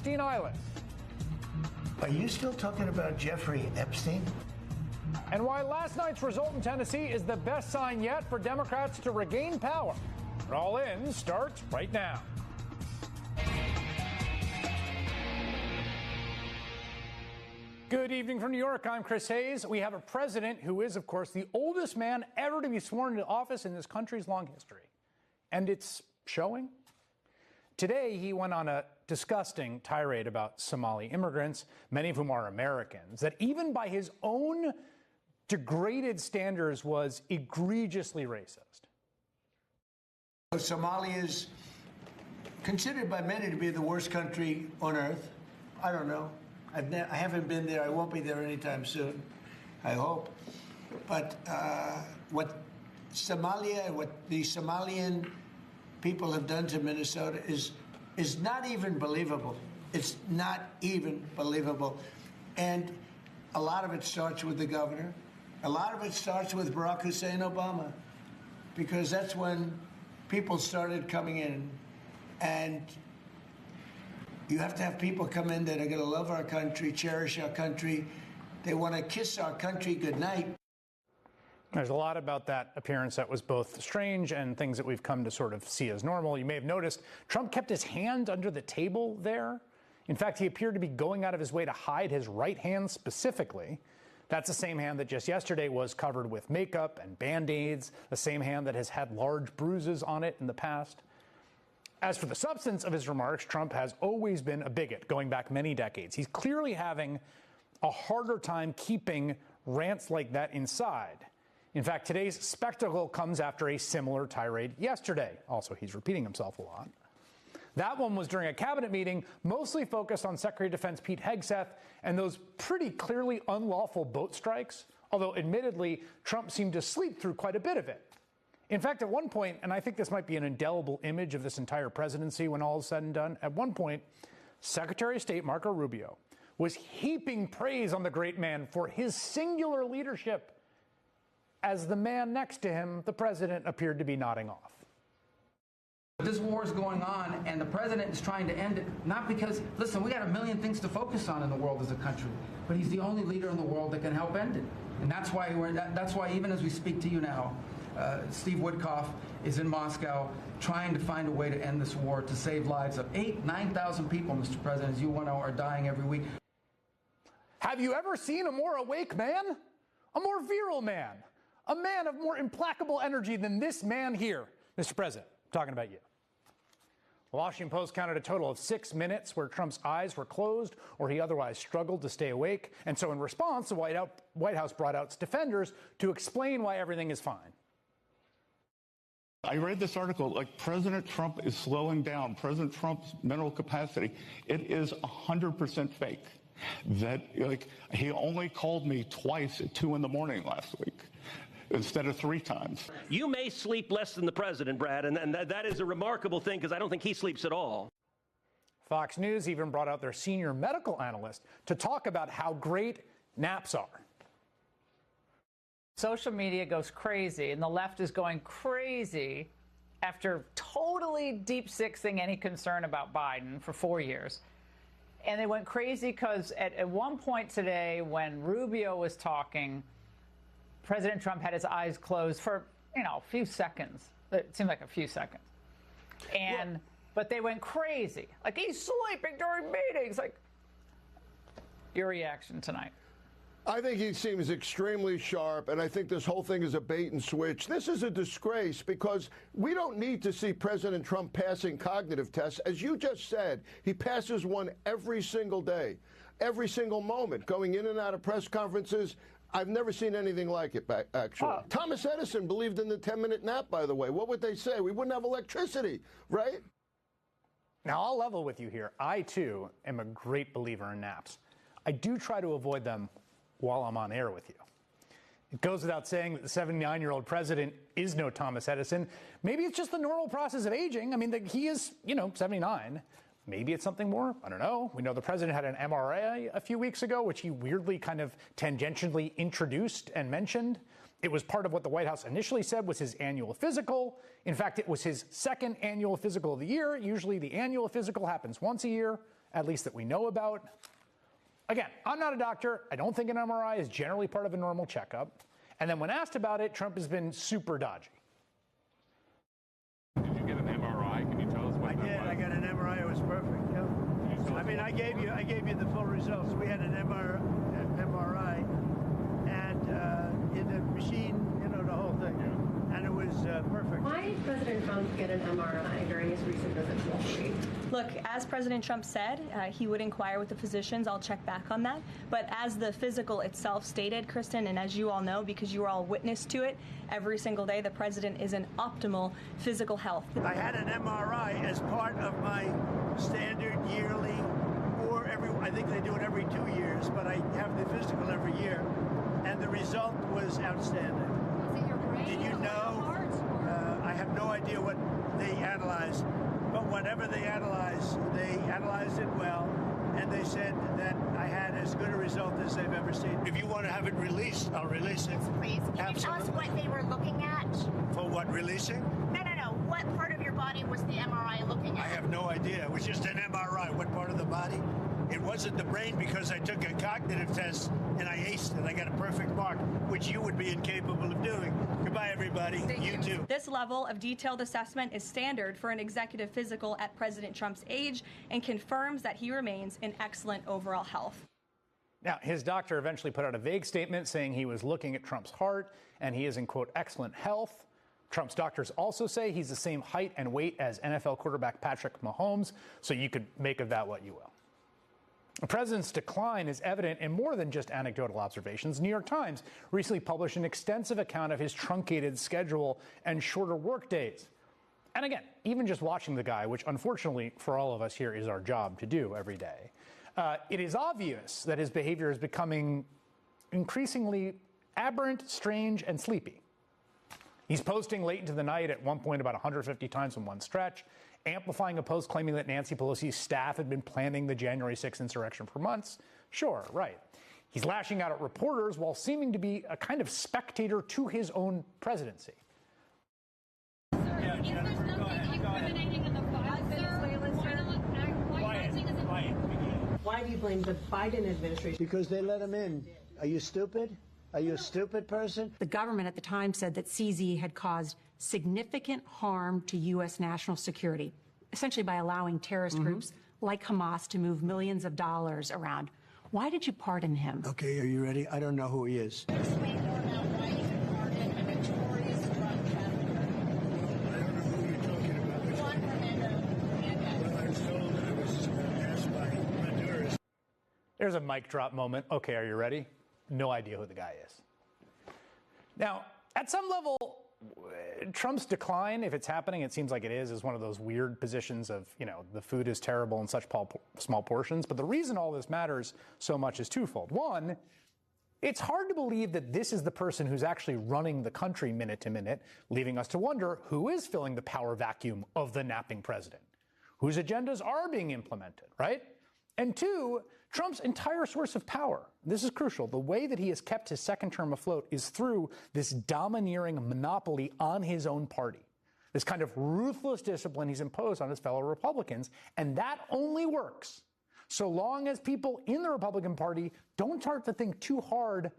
Epstein Island. Are you still talking about Jeffrey Epstein? And why last night's result in Tennessee is the best sign yet for Democrats to regain power. It All In starts right now. Good evening from New York. I'm Chris Hayes. We have a president who is, of course, the oldest man ever to be sworn into office in this country's long history. And it's showing. Today, he went on a disgusting tirade about Somali immigrants, many of whom are Americans, that even by his own degraded standards was egregiously racist. Somalia is considered by many to be the worst country on earth. I don't know. I haven't been there. I won't be there anytime soon, I hope. But what the Somalian people have done to Minnesota is not even believable. It's not even believable. And a lot of it starts with the governor. A lot of it starts with Barack Hussein Obama, because that's when people started coming in. And you have to have people come in that are going to love our country, cherish our country. They want to kiss our country goodnight. There's a lot about that appearance that was both strange and things that we've come to sort of see as normal. You may have noticed Trump kept his hand under the table there. In fact, he appeared to be going out of his way to hide his right hand specifically. That's the same hand that just yesterday was covered with makeup and Band-Aids, the same hand that has had large bruises on it in the past. As for the substance of his remarks, Trump has always been a bigot, going back many decades. He's clearly having a harder time keeping rants like that inside. In fact, today's spectacle comes after a similar tirade yesterday. Also, he's repeating himself a lot. That one was during a cabinet meeting, mostly focused on Secretary of Defense Pete Hegseth and those pretty clearly unlawful boat strikes, although admittedly, Trump seemed to sleep through quite a bit of it. In fact, at one point, and I think this might be an indelible image of this entire presidency when all is said and done, at one point, Secretary of State Marco Rubio was heaping praise on the great man for his singular leadership, as the man next to him, the president, appeared to be nodding off. This war is going on, and the president is trying to end it, not because, listen, we got a million things to focus on in the world as a country, but he's the only leader in the world that can help end it. And that's why even as we speak to you now, Steve Witkoff is in Moscow trying to find a way to end this war, to save lives of 9,000 people, Mr. President, as you know, are dying every week. Have you ever seen a more awake man? A more virile man? A man of more implacable energy than this man here, Mr. President? I'm talking about you. The Washington Post counted a total of 6 minutes where Trump's eyes were closed or he otherwise struggled to stay awake. And so in response, the White House brought out its defenders to explain why everything is fine. I read this article, like President Trump is slowing down, President Trump's mental capacity. It is 100% fake. That, he only called me twice at 2 in the morning last week instead of 3 times. You may sleep less than the president, Brad, and that is a remarkable thing because I don't think he sleeps at all. Fox News even brought out their senior medical analyst to talk about how great naps are. Social media goes crazy, and the left is going crazy after totally deep-sixing any concern about Biden for 4 years. And they went crazy because at one point today, when Rubio was talking, President Trump had his eyes closed for, a few seconds. It seemed like a few seconds. But they went crazy. Like, he's sleeping during meetings. Like, your reaction tonight? I think he seems extremely sharp, and I think this whole thing is a bait and switch. This is a disgrace because we don't need to see President Trump passing cognitive tests. As you just said, he passes one every single day, every single moment, going in and out of press conferences. I've never seen anything like it, actually. Thomas Edison believed in the 10-minute nap, by the way. What would they say? We wouldn't have electricity, right? Now, I'll level with you here. I, too, am a great believer in naps. I do try to avoid them while I'm on air with you. It goes without saying that the 79-year-old president is no Thomas Edison. Maybe it's just the normal process of aging. I mean, he is, 79. Maybe it's something more. I don't know. We know the president had an MRI a few weeks ago, which he weirdly kind of tangentially introduced and mentioned. It was part of what the White House initially said was his annual physical. In fact, it was his second annual physical of the year. Usually the annual physical happens once a year, at least that we know about. Again, I'm not a doctor. I don't think an MRI is generally part of a normal checkup. And then when asked about it, Trump has been super dodgy. Did you get an MRI? Can you tell us what I did. I got an MRI. It was perfect. Yeah. I mean, I gave you the full results. We had an MRI, and in the machine, the whole thing, and it was perfect. Why did President Trump get an MRI during his recent visit to Wall Street? Look, as President Trump said, he would inquire with the physicians. I'll check back on that. But as the physical itself stated, Kristen, and as you all know, because you were all witness to it, every single day the president is in optimal physical health. I had an MRI as part of my standard yearly, or I think they do it every 2 years, but I have the physical every year, and the result was outstanding. Was it your brain? Did you know? I have no idea what they analyzed, but whatever they analyzed it well, and they said that I had as good a result as they've ever seen. If you want to have it released, I'll release it. Please, can you tell us what they were looking at? For what, releasing? No. What part of your body was the MRI looking at? I have no idea. It was just an MRI. What part of the body? It wasn't the brain because I took a cognitive test and I aced it. I got a perfect mark, which you would be incapable of doing. Goodbye, everybody. You too. This level of detailed assessment is standard for an executive physical at President Trump's age and confirms that he remains in excellent overall health. Now, his doctor eventually put out a vague statement saying he was looking at Trump's heart and he is in, quote, excellent health. Trump's doctors also say he's the same height and weight as NFL quarterback Patrick Mahomes, so you could make of that what you will. The president's decline is evident in more than just anecdotal observations. New York Times recently published an extensive account of his truncated schedule and shorter work days. And again, even just watching the guy, which unfortunately for all of us here is our job to do every day, it is obvious that his behavior is becoming increasingly aberrant, strange, and sleepy. He's posting late into the night at one point about 150 times in one stretch, amplifying a post claiming that Nancy Pelosi's staff had been planning the January 6th insurrection for months. Sure, right. He's lashing out at reporters while seeming to be a kind of spectator to his own presidency. Sir, is there something incriminating in the file, sir? Why do you blame the Biden administration? Because they let him in. Are you stupid? Are you a stupid person? The government at the time said that CZ had caused significant harm to U.S. national security, essentially by allowing terrorist groups like Hamas to move millions of dollars around. Why did you pardon him? Okay, are you ready? I don't know who he is. Explain more about why you pardoned a notorious drug trafficker. I don't know who you're talking about. Juan Fernando. Well, I was told that I was asked by Honduras. There's a mic drop moment. Okay, are you ready? No idea who the guy is. Now, at some level, Trump's decline, if it's happening, it seems like it is one of those weird positions of, the food is terrible in such small portions. But the reason all this matters so much is twofold. One, it's hard to believe that this is the person who's actually running the country minute to minute, leaving us to wonder who is filling the power vacuum of the napping president, whose agendas are being implemented, right? And two, Trump's entire source of power, this is crucial, the way that he has kept his second term afloat is through this domineering monopoly on his own party, this kind of ruthless discipline he's imposed on his fellow Republicans. And that only works so long as people in the Republican Party don't start to think too hard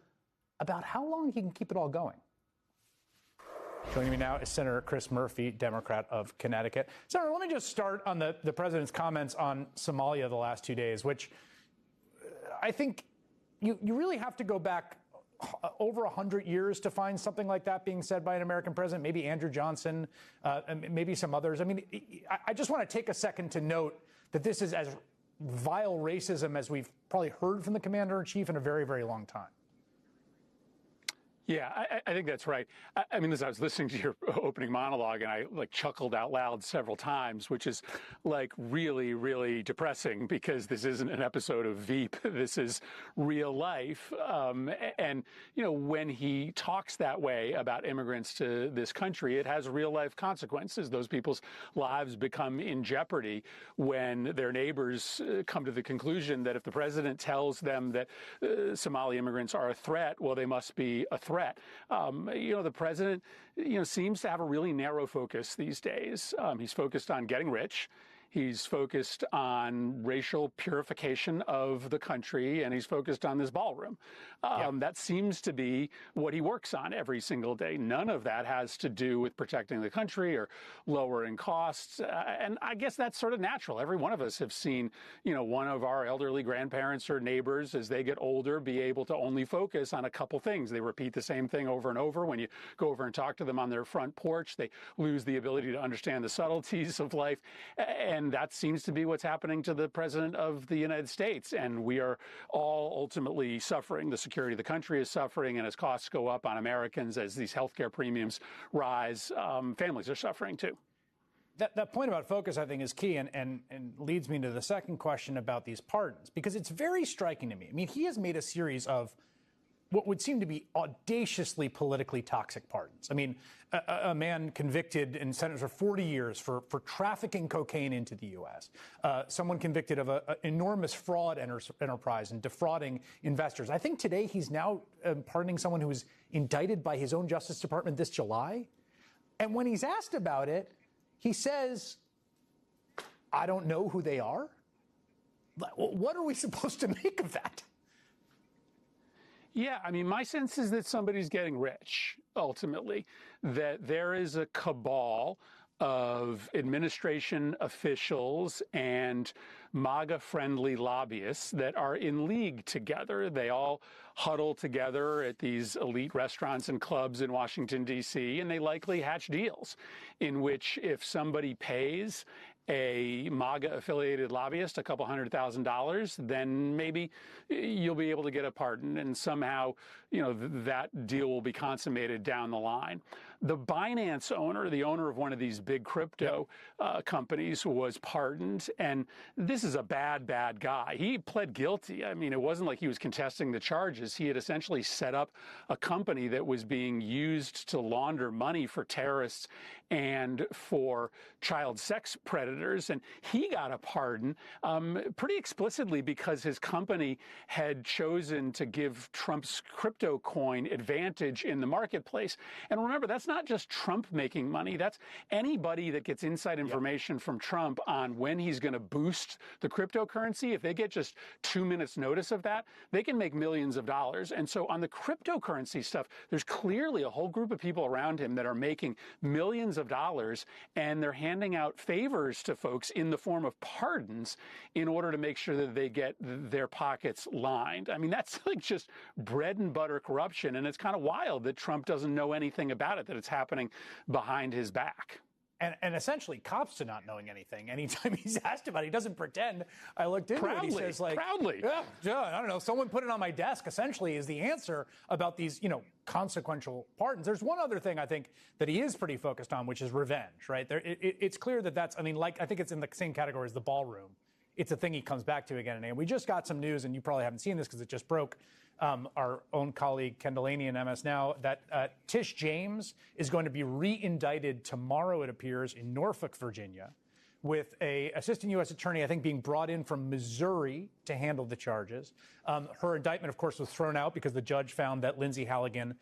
about how long he can keep it all going. Joining me now is Senator Chris Murphy, Democrat of Connecticut. Senator, let me just start on the president's comments on Somalia the last 2 days, which I think you really have to go back over 100 years to find something like that being said by an American president, maybe Andrew Johnson, maybe some others. I mean, I just want to take a second to note that this is as vile racism as we've probably heard from the commander-in-chief in a very, very long time. Yeah, I think that's right. I mean, as I was listening to your opening monologue, and I chuckled out loud several times, which is really, really depressing because this isn't an episode of Veep. This is real life. And, when he talks that way about immigrants to this country, it has real life consequences. Those people's lives become in jeopardy when their neighbors come to the conclusion that if the president tells them that Somali immigrants are a threat, well, they must be a threat. The president, seems to have a really narrow focus these days. He's focused on getting rich. He's focused on racial purification of the country, and he's focused on this ballroom. That seems to be what he works on every single day. None of that has to do with protecting the country or lowering costs. And I guess that's sort of natural. Every one of us have seen, one of our elderly grandparents or neighbors, as they get older, be able to only focus on a couple things. They repeat the same thing over and over. When you go over and talk to them on their front porch, they lose the ability to understand the subtleties of life. And that seems to be what's happening to the president of the United States. And we are all ultimately suffering. The security of the country is suffering. And as costs go up on Americans, as these healthcare premiums rise, families are suffering too. That point about focus, I think, is key and leads me to the second question about these pardons, because it's very striking to me. I mean, he has made a series of what would seem to be audaciously politically toxic pardons. I mean, a man convicted and sentenced for 40 years for trafficking cocaine into the U.S., someone convicted of an enormous fraud enterprise and defrauding investors. I think today he's now pardoning someone who was indicted by his own Justice Department this July. And when he's asked about it, he says, I don't know who they are. What are we supposed to make of that? Yeah, I mean, my sense is that somebody's getting rich, ultimately, that there is a cabal of administration officials and MAGA-friendly lobbyists that are in league together. They all huddle together at these elite restaurants and clubs in Washington, D.C., and they likely hatch deals in which if somebody pays a MAGA-affiliated lobbyist a couple $100,000, then maybe you'll be able to get a pardon, and somehow, that deal will be consummated down the line. The Binance owner, the owner of one of these big crypto companies, was pardoned, and this is a bad guy. He pled guilty. I mean, it wasn't like he was contesting the charges. He had essentially set up a company that was being used to launder money for terrorists and for child sex predators, and he got a pardon pretty explicitly because his company had chosen to give Trump's crypto coin advantage in the marketplace. And remember, that's not just Trump making money. That's anybody that gets inside information from Trump on when he's going to boost the cryptocurrency. If they get just 2 minutes notice of that, they can make millions of dollars. And so on the cryptocurrency stuff, there's clearly a whole group of people around him that are making millions of dollars, and they're handing out favors to folks in the form of pardons in order to make sure that they get their pockets lined. I mean, that's like just bread and butter corruption, and it's kind of wild that Trump doesn't know anything about it, that it's happening behind his back. And essentially cops to not knowing anything. Anytime he's asked about it, he doesn't pretend. I looked into it. He says, proudly. Yeah, I don't know. Someone put it on my desk, essentially, is the answer about these, consequential pardons. There's one other thing I think that he is pretty focused on, which is revenge, right? It's clear that that's, I think it's in the same category as the ballroom. It's a thing he comes back to again. And we just got some news, and you probably haven't seen this because it just broke. Our own colleague Ken Delaney in MS Now, that Tish James is going to be re-indicted tomorrow, it appears, in Norfolk, Virginia, with a assistant U.S. attorney, I think, being brought in from Missouri to handle the charges. Her indictment, of course, was thrown out because the judge found that Lindsay Halligan,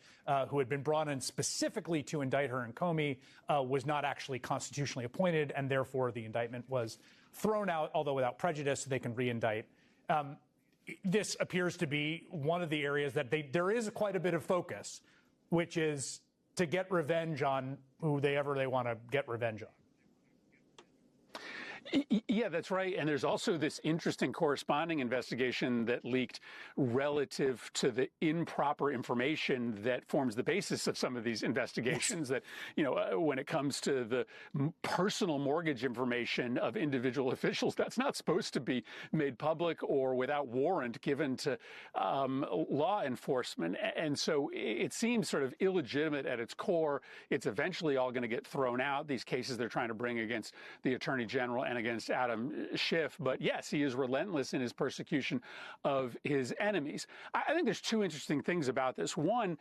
who had been brought in specifically to indict her in Comey, was not actually constitutionally appointed, and therefore the indictment was thrown out, although without prejudice, so they can re-indict. This appears to be one of the areas that there is quite a bit of focus, which is to get revenge on who they want to get revenge on. Yeah, that's right. And there's also this interesting corresponding investigation that leaked relative to the improper information that forms the basis of some of these investigations. Yes. That, when it comes to the personal mortgage information of individual officials, that's not supposed to be made public or without warrant given to law enforcement. And so it seems sort of illegitimate at its core. It's eventually all going to get thrown out, these cases they're trying to bring against the Attorney General and against Adam Schiff. But yes, he is relentless in his persecution of his enemies. I think there's two interesting things about this. One,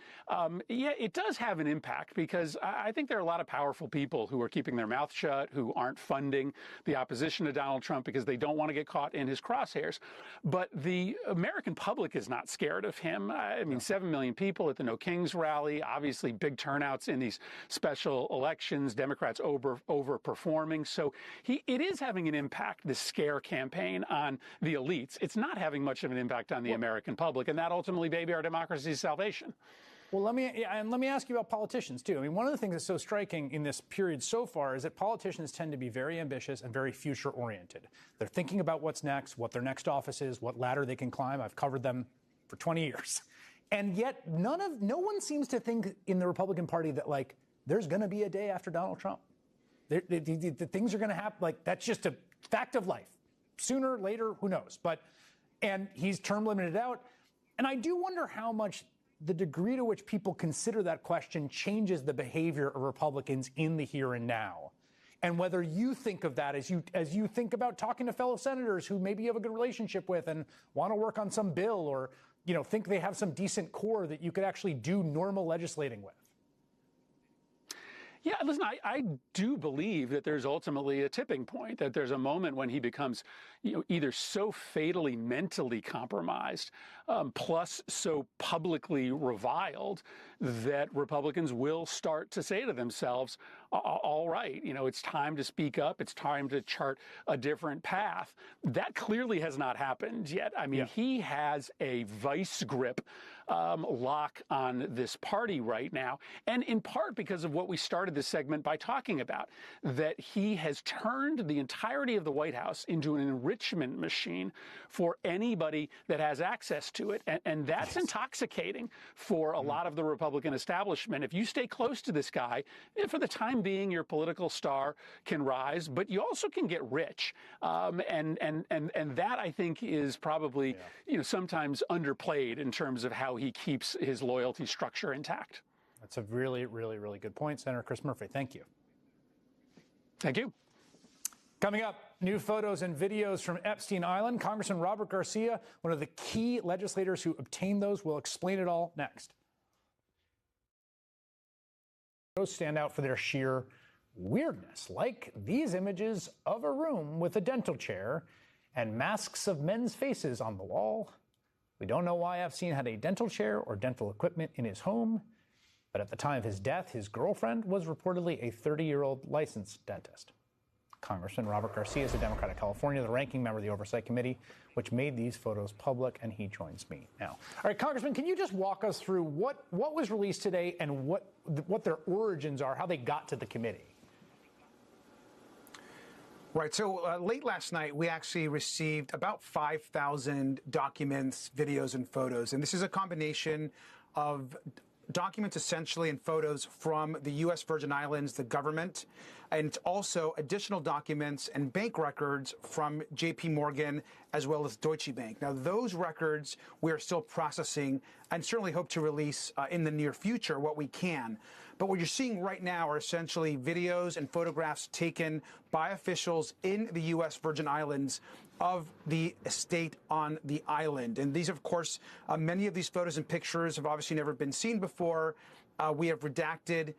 it does have an impact because I think there are a lot of powerful people who are keeping their mouth shut, who aren't funding the opposition to Donald Trump because they don't want to get caught in his crosshairs. But the American public is not scared of him. I mean, 7 million people at the No Kings rally, obviously big turnouts in these special elections, Democrats overperforming. So it is is having an impact, this scare campaign, on the elites. It's not having much of an impact on the American public, and that ultimately may be our democracy's salvation. Well, let me ask you about politicians, too. I mean, one of the things that's so striking in this period so far is that politicians tend to be very ambitious and very future-oriented. They're thinking about what's next, what their next office is, what ladder they can climb. I've covered them for 20 years. And yet no one seems to think in the Republican Party that, like, there's going to be a day after Donald Trump. The things are going to happen. Like, that's just a fact of life. Sooner, later, who knows? And he's term limited out. And I do wonder how much the degree to which people consider that question changes the behavior of Republicans in the here and now. And whether you think of that as you think about talking to fellow senators who maybe you have a good relationship with and want to work on some bill, or, you know, think they have some decent core that you could actually do normal legislating with. Yeah, listen, I do believe that there's ultimately a tipping point, that there's a moment when he becomes, you know, either so fatally mentally compromised, plus so publicly reviled, that Republicans will start to say to themselves, all right, you know, it's time to speak up. It's time to chart a different path. That clearly has not happened yet. I mean, he has a vice grip lock on this party right now, and in part because of what we started this segment by talking about, that he has turned the entirety of the White House into an enrichment machine for anybody that has access to it, and that's intoxicating for a lot of the Republican establishment. If you stay close to this guy, for the time being, your political star can rise, but you also can get rich, and that, I think, is probably you know, sometimes underplayed in terms of how he keeps his loyalty structure intact. That's a really, really, really good point, Senator Chris Murphy. Thank you. Thank you. Coming up, new photos and videos from Epstein Island. Congressman Robert Garcia, one of the key legislators who obtained those, will explain it all next. Those stand out for their sheer weirdness, like these images of a room with a dental chair and masks of men's faces on the wall. We don't know why Epstein had a dental chair or dental equipment in his home, but at the time of his death, his girlfriend was reportedly a 30-year-old licensed dentist. Congressman Robert Garcia is a Democrat of California, the ranking member of the Oversight Committee, which made these photos public, and he joins me now. All right, Congressman, can you just walk us through what was released today and what their origins are, how they got to the committee? Right. So late last night, we actually received about 5,000 documents, videos, and photos. And this is a combination of documents essentially and photos from the U.S. Virgin Islands, the government, and it's also additional documents and bank records from J.P. Morgan as well as Deutsche Bank. Now, those records we are still processing and certainly hope to release in the near future what we can. But what you're seeing right now are essentially videos and photographs taken by officials in the U.S. Virgin Islands of the estate on the island. And these, of course, many of these photos and pictures have obviously never been seen before. We have redacted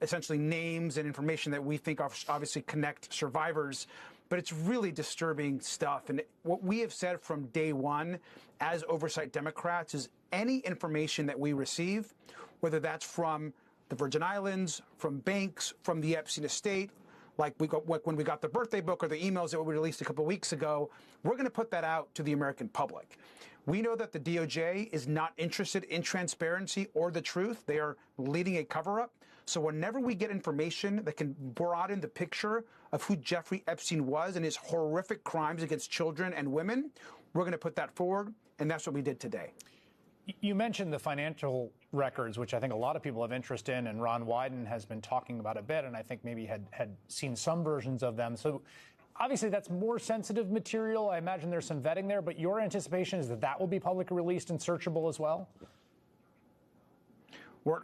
essentially names and information that we think obviously connect survivors. But it's really disturbing stuff. And what we have said from day one as Oversight Democrats is any information that we receive, whether that's from the Virgin Islands, from banks, from the Epstein estate, like when we got the birthday book or the emails that we released a couple of weeks ago, we're going to put that out to the American public. We know that the DOJ is not interested in transparency or the truth. They are leading a cover-up. So whenever we get information that can broaden the picture of who Jeffrey Epstein was and his horrific crimes against children and women, we're going to put that forward, and that's what we did today. You mentioned the financial records, which I think a lot of people have interest in, and Ron Wyden has been talking about a bit, and I think maybe had seen some versions of them. So obviously that's more sensitive material. I imagine there's some vetting there, but your anticipation is that that will be publicly released and searchable as well?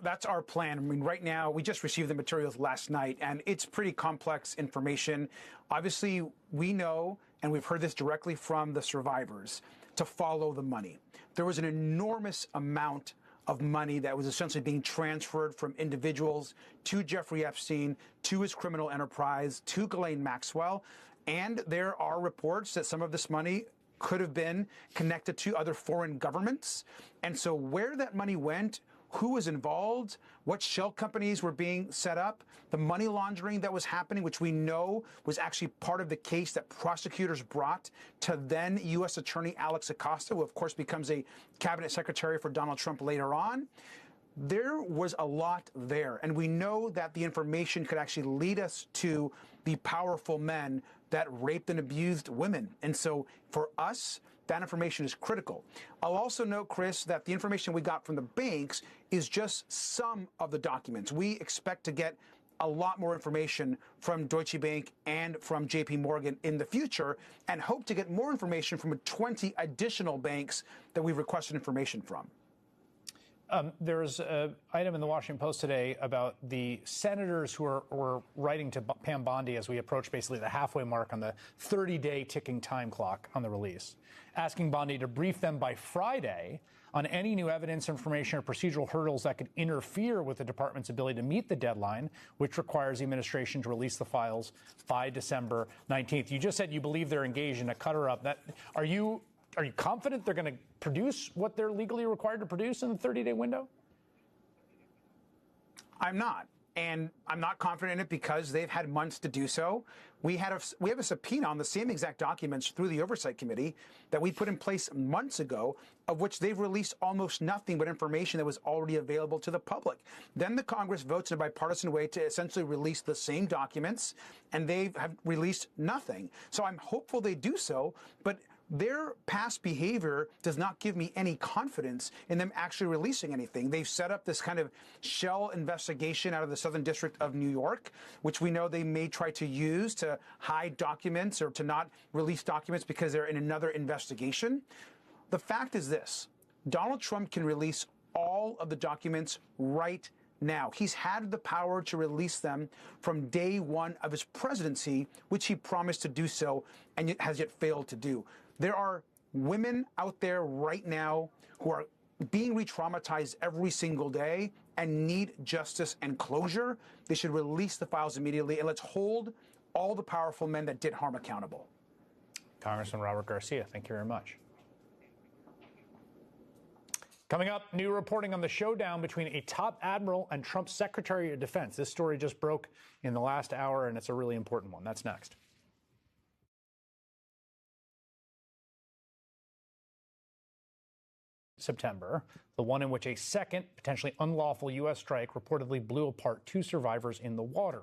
That's our plan. I mean, right now, we just received the materials last night, and it's pretty complex information. Obviously, we know, and we've heard this directly from the survivors, to follow the money. There was an enormous amount of money that was essentially being transferred from individuals to Jeffrey Epstein, to his criminal enterprise, to Ghislaine Maxwell. And there are reports that some of this money could have been connected to other foreign governments. And so where that money went, who was involved, what shell companies were being set up, the money laundering that was happening, which we know was actually part of the case that prosecutors brought to then U.S. Attorney Alex Acosta, who of course becomes a cabinet secretary for Donald Trump later on. There was a lot there, and we know that the information could actually lead us to the powerful men that raped and abused women. And so for us, that information is critical. I'll also note, Chris, that the information we got from the banks is just some of the documents. We expect to get a lot more information from Deutsche Bank and from JP Morgan in the future, and hope to get more information from 20 additional banks that we've requested information from. There's an item in the Washington Post today about the senators who were writing to Pam Bondi as we approach basically the halfway mark on the 30-day ticking time clock on the release, asking Bondi to brief them by Friday on any new evidence, information, or procedural hurdles that could interfere with the department's ability to meet the deadline, which requires the administration to release the files by December 19th. You just said you believe they're engaged in a cutter-up. Are you confident they're going to produce what they're legally required to produce in the 30-day window? I'm not. And I'm not confident in it because they've had months to do so. We have a subpoena on the same exact documents through the Oversight Committee that we put in place months ago, of which they've released almost nothing but information that was already available to the public. Then the Congress votes in a bipartisan way to essentially release the same documents, and they have released nothing. So I'm hopeful they do so, but their past behavior does not give me any confidence in them actually releasing anything. They've set up this kind of shell investigation out of the Southern District of New York, which we know they may try to use to hide documents or to not release documents because they're in another investigation. The fact is this: Donald Trump can release all of the documents right now. He's had the power to release them from day one of his presidency, which he promised to do so and has yet failed to do. There are women out there right now who are being re-traumatized every single day and need justice and closure. They should release the files immediately, and let's hold all the powerful men that did harm accountable. Congressman Robert Garcia, thank you very much. Coming up, new reporting on the showdown between a top admiral and Trump's Secretary of Defense. This story just broke in the last hour, and it's a really important one. That's next. September, the one in which a second, potentially unlawful U.S. strike reportedly blew apart 2 survivors in the water.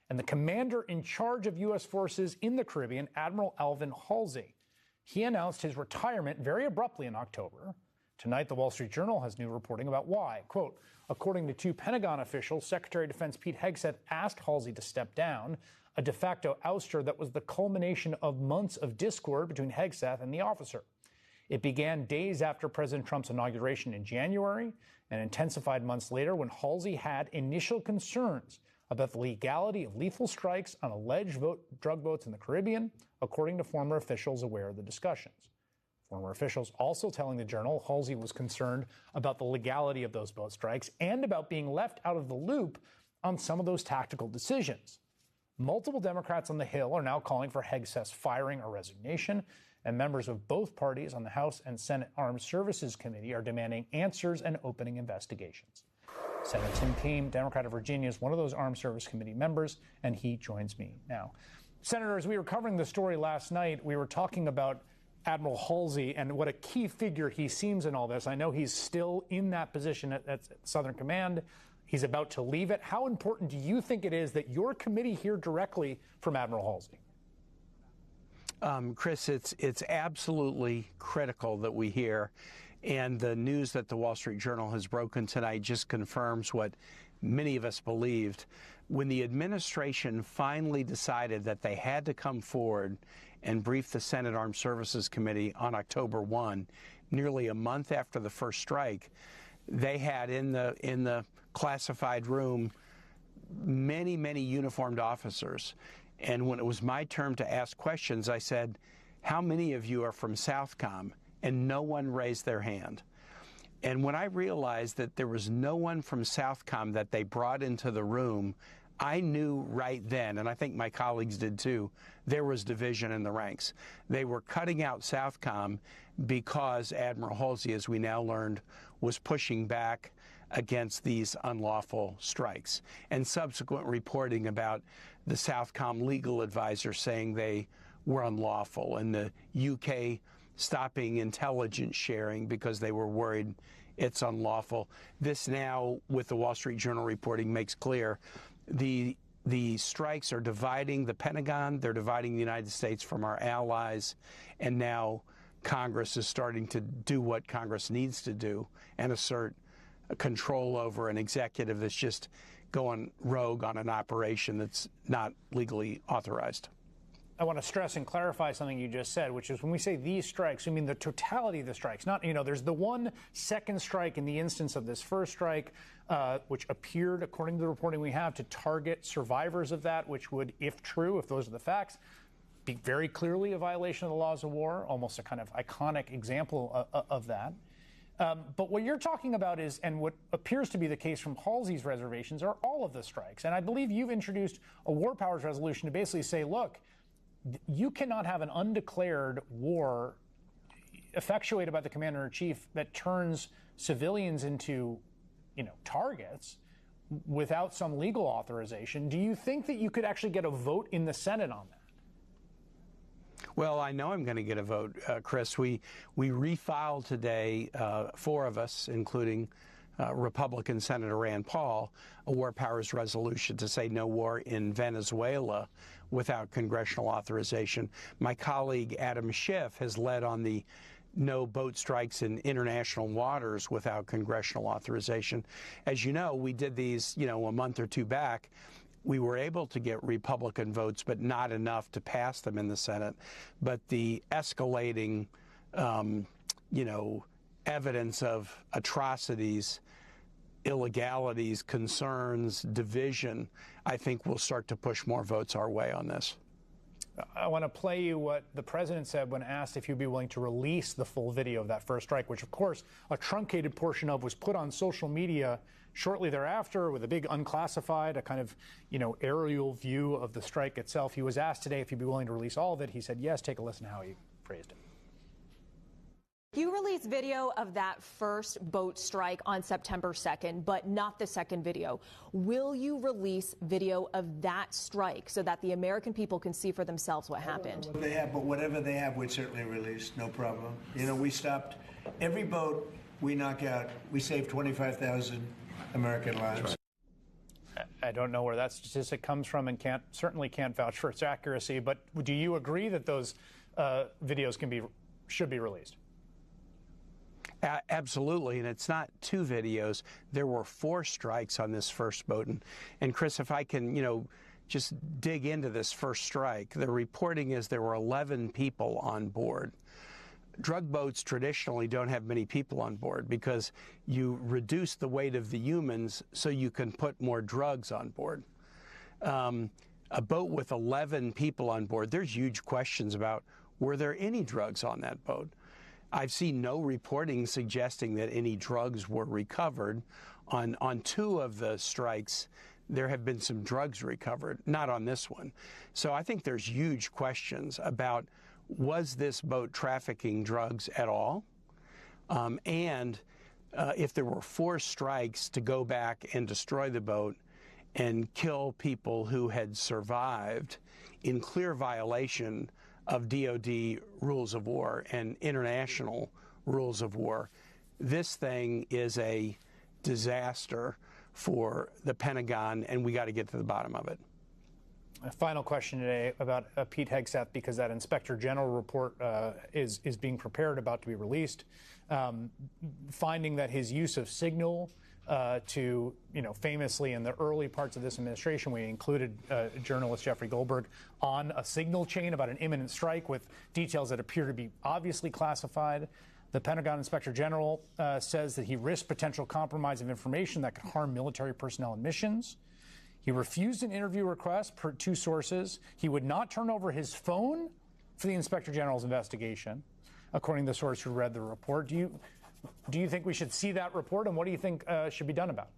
And the commander in charge of U.S. forces in the Caribbean, Admiral Alvin Halsey, he announced his retirement very abruptly in October. Tonight, the Wall Street Journal has new reporting about why. Quote, according to 2 Pentagon officials, Secretary of Defense Pete Hegseth asked Halsey to step down, a de facto ouster that was the culmination of months of discord between Hegseth and the officer. It began days after President Trump's inauguration in January and intensified months later when Halsey had initial concerns about the legality of lethal strikes on alleged drug boats in the Caribbean, according to former officials aware of the discussions. Former officials also telling the Journal Halsey was concerned about the legality of those boat strikes and about being left out of the loop on some of those tactical decisions. Multiple Democrats on the Hill are now calling for Hegseth's firing or resignation, and members of both parties on the House and Senate Armed Services Committee are demanding answers and opening investigations. Senator Tim Kaine, Democrat of Virginia, is one of those Armed Service Committee members, and he joins me now. Senator, as we were covering the story last night, we were talking about Admiral Halsey and what a key figure he seems in all this. I know he's still in that position at Southern Command. He's about to leave it. How important do you think it is that your committee hear directly from Admiral Halsey? Chris, it's absolutely critical that we hear, and the news that the Wall Street Journal has broken tonight just confirms what many of us believed. When the administration finally decided that they had to come forward and brief the Senate Armed Services Committee on October 1, nearly a month after the first strike, they had in the classified room many uniformed officers. And when it was my turn to ask questions, I said, how many of you are from Southcom? And no one raised their hand. And when I realized that there was no one from Southcom that they brought into the room, I knew right then, and I think my colleagues did too, there was division in the ranks. They were cutting out Southcom because Admiral Halsey, as we now learned, was pushing back against these unlawful strikes, and subsequent reporting about the Southcom legal advisor saying they were unlawful, and the UK stopping intelligence sharing because they were worried it's unlawful. This now, with the Wall Street Journal reporting, makes clear the strikes are dividing the Pentagon, they're dividing the United States from our allies, and now Congress is starting to do what Congress needs to do and assert control over an executive that's just going rogue on an operation that's not legally authorized. I want to stress and clarify something you just said, which is when we say these strikes, we mean the totality of the strikes. Not, there's the 1 second strike in the instance of this first strike, which appeared, according to the reporting we have, to target survivors of that, which would, if true, if those are the facts, be very clearly a violation of the laws of war, almost a kind of iconic example of that. But what you're talking about is, and what appears to be the case from Halsey's reservations, are all of the strikes. And I believe you've introduced a war powers resolution to basically say, look, you cannot have an undeclared war effectuated by the commander-in-chief that turns civilians into, targets without some legal authorization. Do you think that you could actually get a vote in the Senate on that? Well, I know I'm going to get a vote, Chris. We refiled today, 4 of us, including Republican Senator Rand Paul, a war powers resolution to say no war in Venezuela without congressional authorization. My colleague Adam Schiff has led on the no boat strikes in international waters without congressional authorization. As you know, we did these, a month or 2 back. We were able to get Republican votes, but not enough to pass them in the Senate. But the escalating, evidence of atrocities, illegalities, concerns, division, I think will start to push more votes our way on this. I want to play you what the president said when asked if he'd be willing to release the full video of that first strike, which, of course, a truncated portion of was put on social media shortly thereafter with a big unclassified, a kind of, aerial view of the strike itself. He was asked today if he'd be willing to release all of it. He said yes. Take a listen to how he phrased it. You released video of that first boat strike on September 2nd, but not the second video. Will you release video of that strike so that the American people can see for themselves what happened? What they have, but whatever they have, we'd certainly release, no problem. We stopped every boat we knock out. We saved 25,000 American lives. I don't know where that statistic comes from and certainly can't vouch for its accuracy, but do you agree that those videos should be released? Absolutely, and it's not 2 videos. There were 4 strikes on this first boat. And Chris, if I can, just dig into this first strike, the reporting is there were 11 people on board. Drug boats traditionally don't have many people on board because you reduce the weight of the humans so you can put more drugs on board. A boat with 11 people on board, there's huge questions about were there any drugs on that boat? I've seen no reporting suggesting that any drugs were recovered. On 2 of the strikes, there have been some drugs recovered, not on this one. So I think there's huge questions about was this boat trafficking drugs at all? And if there were 4 strikes to go back and destroy the boat and kill people who had survived in clear violation of DOD rules of war and international rules of war. This thing is a disaster for the Pentagon, and we got to get to the bottom of it. A final question today about Pete Hegseth, because that Inspector General report is being prepared, about to be released, finding that his use of Signal to, famously in the early parts of this administration, we included journalist Jeffrey Goldberg on a signal chain about an imminent strike with details that appear to be obviously classified. The Pentagon Inspector General says that he risked potential compromise of information that could harm military personnel and missions. He refused an interview request per 2 sources. He would not turn over his phone for the Inspector General's investigation, according to the source who read the report. Do you think we should see that report, and what do you think should be done about it?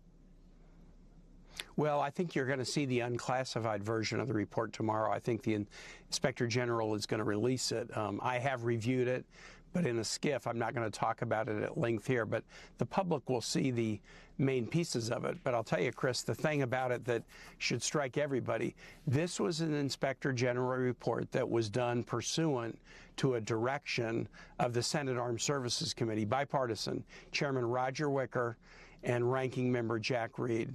Well, I think you're going to see the unclassified version of the report tomorrow. I think the Inspector General is going to release it. I have reviewed it, but in a skiff. I'm not going to talk about it at length here, but the public will see the main pieces of it. But I'll tell you, Chris, the thing about it that should strike everybody, this was an Inspector General report that was done pursuant to a direction of the Senate Armed Services Committee, bipartisan, Chairman Roger Wicker and Ranking Member Jack Reed.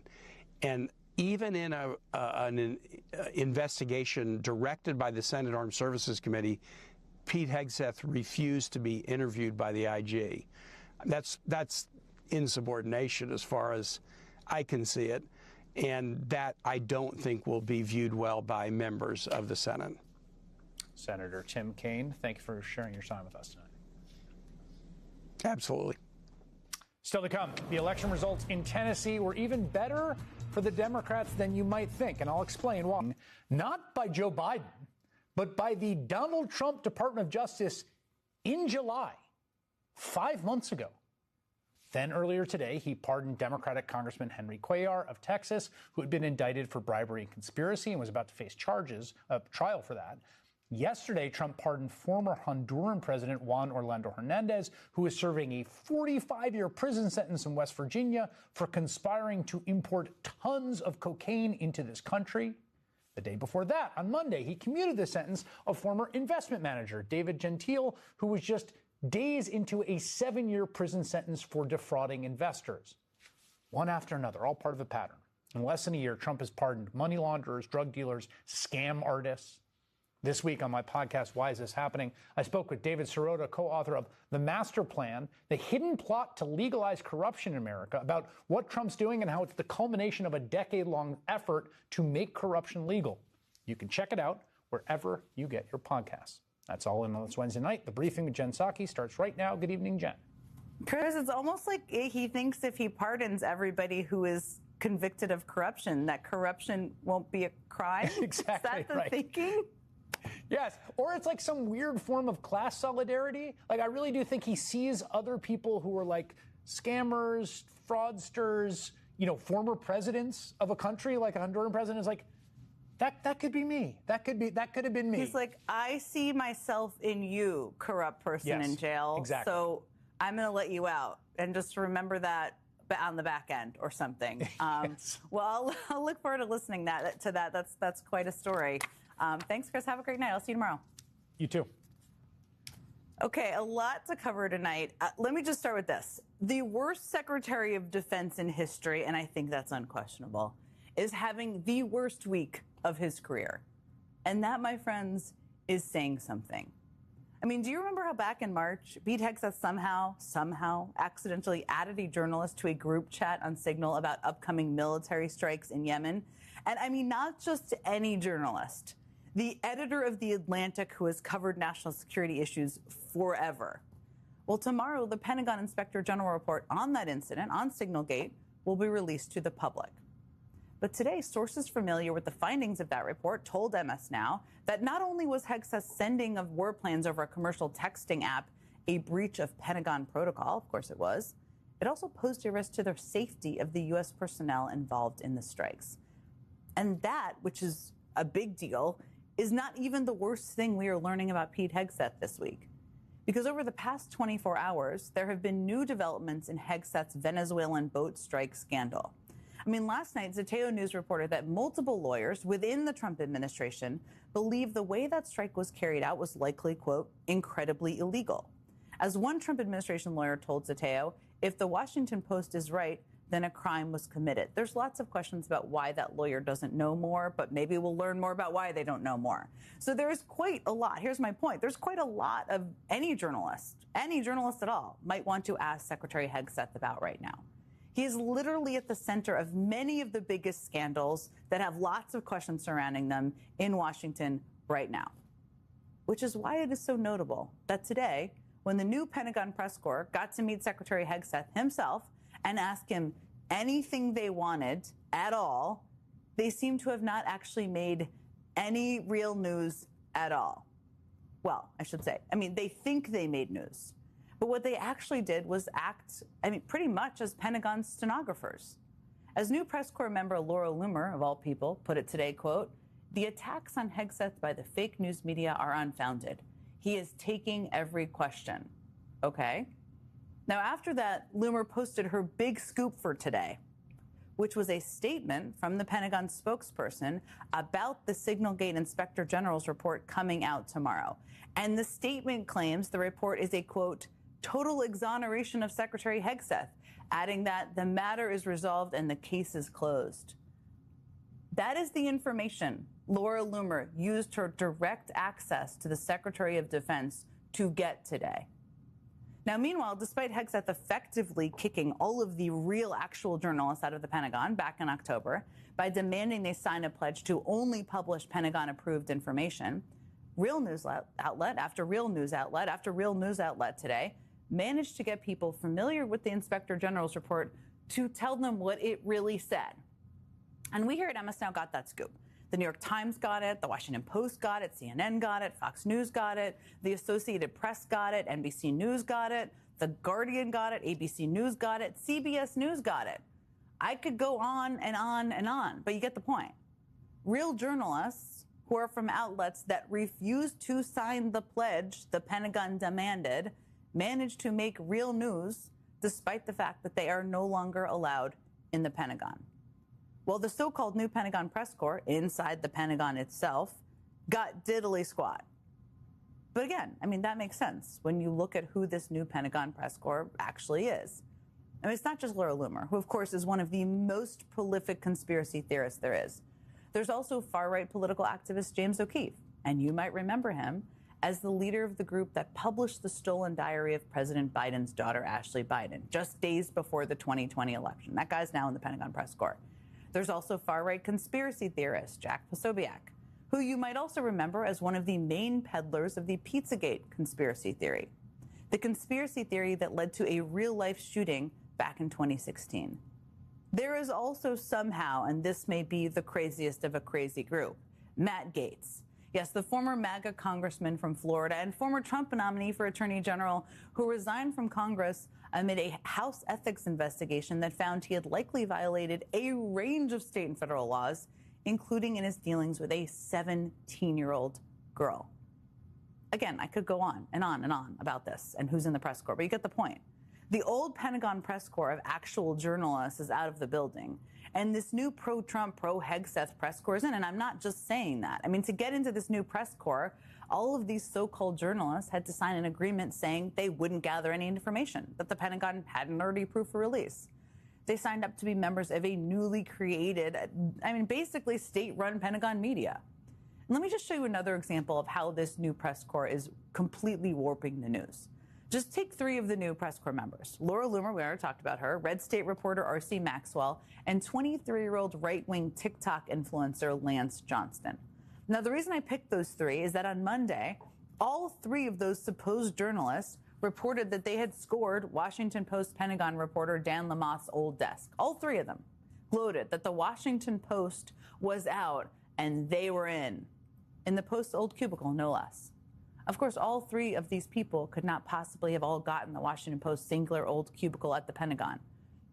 And even in an investigation directed by the Senate Armed Services Committee, Pete Hegseth refused to be interviewed by the IG. That's insubordination as far as I can see it, and that I don't think will be viewed well by members of the Senate. Senator Tim Kaine, thank you for sharing your time with us tonight. Absolutely. Still to come, the election results in Tennessee were even better for the Democrats than you might think, and I'll explain why. Not by Joe Biden, but by the Donald Trump Department of Justice in July, 5 months ago. Then earlier today, he pardoned Democratic Congressman Henry Cuellar of Texas, who had been indicted for bribery and conspiracy and was about to face trial for that. Yesterday, Trump pardoned former Honduran President Juan Orlando Hernandez, who is serving a 45-year prison sentence in West Virginia for conspiring to import tons of cocaine into this country. The day before that, on Monday, he commuted the sentence of former investment manager David Gentile, who was just days into a 7-year prison sentence for defrauding investors. One after another, all part of a pattern. In less than a year, Trump has pardoned money launderers, drug dealers, scam artists. This week on my podcast, Why Is This Happening?, I spoke with David Sirota, co-author of The Master Plan, the hidden plot to legalize corruption in America, about what Trump's doing and how it's the culmination of a decade-long effort to make corruption legal. You can check it out wherever you get your podcasts. That's all in on this Wednesday night. The Briefing with Jen Psaki starts right now. Good evening, Jen. Chris, it's almost like he thinks if he pardons everybody who is convicted of corruption, that corruption won't be a crime? Exactly. Is that the thinking? Yes, or it's like some weird form of class solidarity. Like, I really do think he sees other people who are like scammers, fraudsters, former presidents of a country, like a Honduran president, is like, that could be me. That could have been me. He's like, I see myself in you, corrupt person in jail. Exactly. So I'm going to let you out, and just remember that on the back end or something. Yes. Well, I'll look forward to listening to that. That's quite a story. Thanks, Chris. Have a great night. I'll see you tomorrow. You too. Okay, a lot to cover tonight. Let me just start with this. The worst Secretary of Defense in history, and I think that's unquestionable, is having the worst week of his career. And that, my friends, is saying something. I mean, do you remember how back in March, Pete Hegseth somehow accidentally added a journalist to a group chat on Signal about upcoming military strikes in Yemen? And I mean, not just any journalist. The editor of The Atlantic, who has covered national security issues forever. Well, tomorrow, the Pentagon Inspector General report on that incident, on Signalgate, will be released to the public. But today, sources familiar with the findings of that report told MS Now that not only was Hegseth's sending of war plans over a commercial texting app a breach of Pentagon protocol, of course it was, it also posed a risk to the safety of the U.S. personnel involved in the strikes. And that, which is a big deal, is not even the worst thing we are learning about Pete Hegseth this week. Because over the past 24 hours, there have been new developments in Hegseth's Venezuelan boat strike scandal. I mean, last night, Zateo News reported that multiple lawyers within the Trump administration believe the way that strike was carried out was likely, quote, incredibly illegal. As one Trump administration lawyer told Zateo, if the Washington Post is right, then a crime was committed. There's lots of questions about why that lawyer doesn't know more, but maybe we'll learn more about why they don't know more. So there's quite a lot. Here's my point. There's quite a lot of any journalist at all, might want to ask Secretary Hegseth about right now. He is literally at the center of many of the biggest scandals that have lots of questions surrounding them in Washington right now. Which is why it is so notable that today, when the new Pentagon press corps got to meet Secretary Hegseth himself and ask him anything they wanted at all, they seem to have not actually made any real news at all. Well, I should say, they think they made news. But what they actually did was act, pretty much as Pentagon stenographers. As new press corps member Laura Loomer, of all people, put it today, quote, the attacks on Hegseth by the fake news media are unfounded. He is taking every question. Okay. Now, after that, Loomer posted her big scoop for today, which was a statement from the Pentagon spokesperson about the Signalgate Inspector General's report coming out tomorrow. And the statement claims the report is a, quote, total exoneration of Secretary Hegseth, adding that the matter is resolved and the case is closed. That is the information Laura Loomer used her direct access to the Secretary of Defense to get today. Now, meanwhile, despite Hegseth effectively kicking all of the real actual journalists out of the Pentagon back in October by demanding they sign a pledge to only publish Pentagon-approved information, real news outlet after real news outlet after real news outlet today managed to get people familiar with the Inspector General's report to tell them what it really said. And we here at MS Now got that scoop. The New York Times got it, the Washington Post got it, CNN got it, Fox News got it, the Associated Press got it, NBC News got it, The Guardian got it, ABC News got it, CBS News got it. I could go on and on and on, but you get the point. Real journalists who are from outlets that refused to sign the pledge the Pentagon demanded managed to make real news despite the fact that they are no longer allowed in the Pentagon. Well, the so-called new Pentagon press corps inside the Pentagon itself got diddly squat. But again, I mean, that makes sense when you look at who this new Pentagon press corps actually is. I mean, it's not just Laura Loomer, who, of course, is one of the most prolific conspiracy theorists there is. There's also far-right political activist James O'Keefe, and you might remember him as the leader of the group that published the stolen diary of President Biden's daughter, Ashley Biden, just days before the 2020 election. That guy's now in the Pentagon press corps. There's also far-right conspiracy theorist Jack Posobiec, who you might also remember as one of the main peddlers of the Pizzagate conspiracy theory, the conspiracy theory that led to a real-life shooting back in 2016. There is also somehow, and this may be the craziest of a crazy group, Matt Gaetz. Yes, the former MAGA congressman from Florida and former Trump nominee for Attorney General who resigned from Congress amid a House ethics investigation that found he had likely violated a range of state and federal laws, including in his dealings with a 17-year-old girl. Again, I could go on and on and on about this and who's in the press corps, but you get the point. The old Pentagon press corps of actual journalists is out of the building. And this new pro-Trump, pro-Hegseth press corps is in. And I'm not just saying that. I mean, to get into this new press corps, all of these so-called journalists had to sign an agreement saying they wouldn't gather any information that the Pentagon hadn't already approved for release. They signed up to be members of a newly created, basically state-run Pentagon media. And let me just show you another example of how this new press corps is completely warping the news. Just take 3 of the new press corps members. Laura Loomer, we already talked about her, Red State reporter R.C. Maxwell, and 23-year-old right-wing TikTok influencer Lance Johnston. Now, the reason I picked those 3 is that on Monday, all 3 of those supposed journalists reported that they had scored Washington Post Pentagon reporter Dan Lamoth's old desk. All 3 of them gloated that the Washington Post was out and they were in the Post's old cubicle, no less. Of course, all 3 of these people could not possibly have all gotten the Washington Post's singular old cubicle at the Pentagon.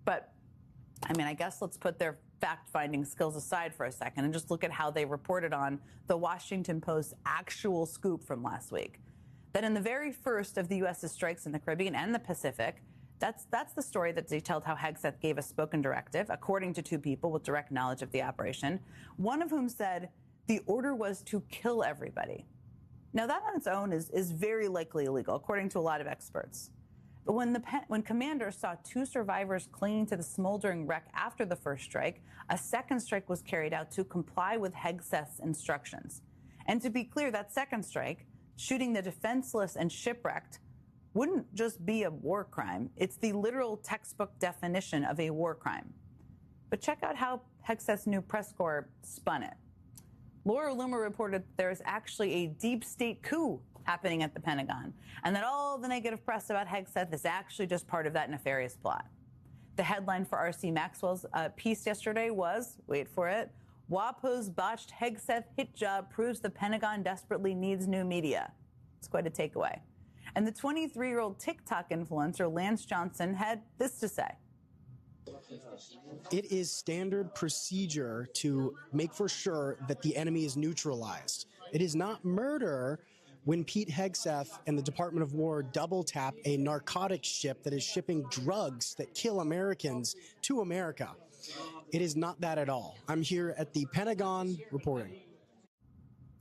But, I guess let's put their fact-finding skills aside for a second and just look at how they reported on the Washington Post's actual scoop from last week. That in the very first of the U.S.'s strikes in the Caribbean and the Pacific, that's the story that detailed how Hegseth gave a spoken directive, according to 2 people with direct knowledge of the operation, one of whom said the order was to kill everybody. Now, that on its own is very likely illegal, according to a lot of experts. But when commanders saw 2 survivors clinging to the smoldering wreck after the first strike, a second strike was carried out to comply with Hegseth's instructions. And to be clear, that second strike, shooting the defenseless and shipwrecked, wouldn't just be a war crime. It's the literal textbook definition of a war crime. But check out how Hegseth's new press corps spun it. Laura Loomer reported there is actually a deep state coup happening at the Pentagon, and that all the negative press about Hegseth is actually just part of that nefarious plot. The headline for R.C. Maxwell's piece yesterday was, wait for it, WAPO's botched Hegseth hit job proves the Pentagon desperately needs new media. It's quite a takeaway. And the 23-year-old TikTok influencer Lance Johnston had this to say. It is standard procedure to make for sure that the enemy is neutralized. It is not murder when Pete Hegseth and the Department of War double tap a narcotics ship that is shipping drugs that kill Americans to America. It is not that at all. I'm here at the Pentagon reporting.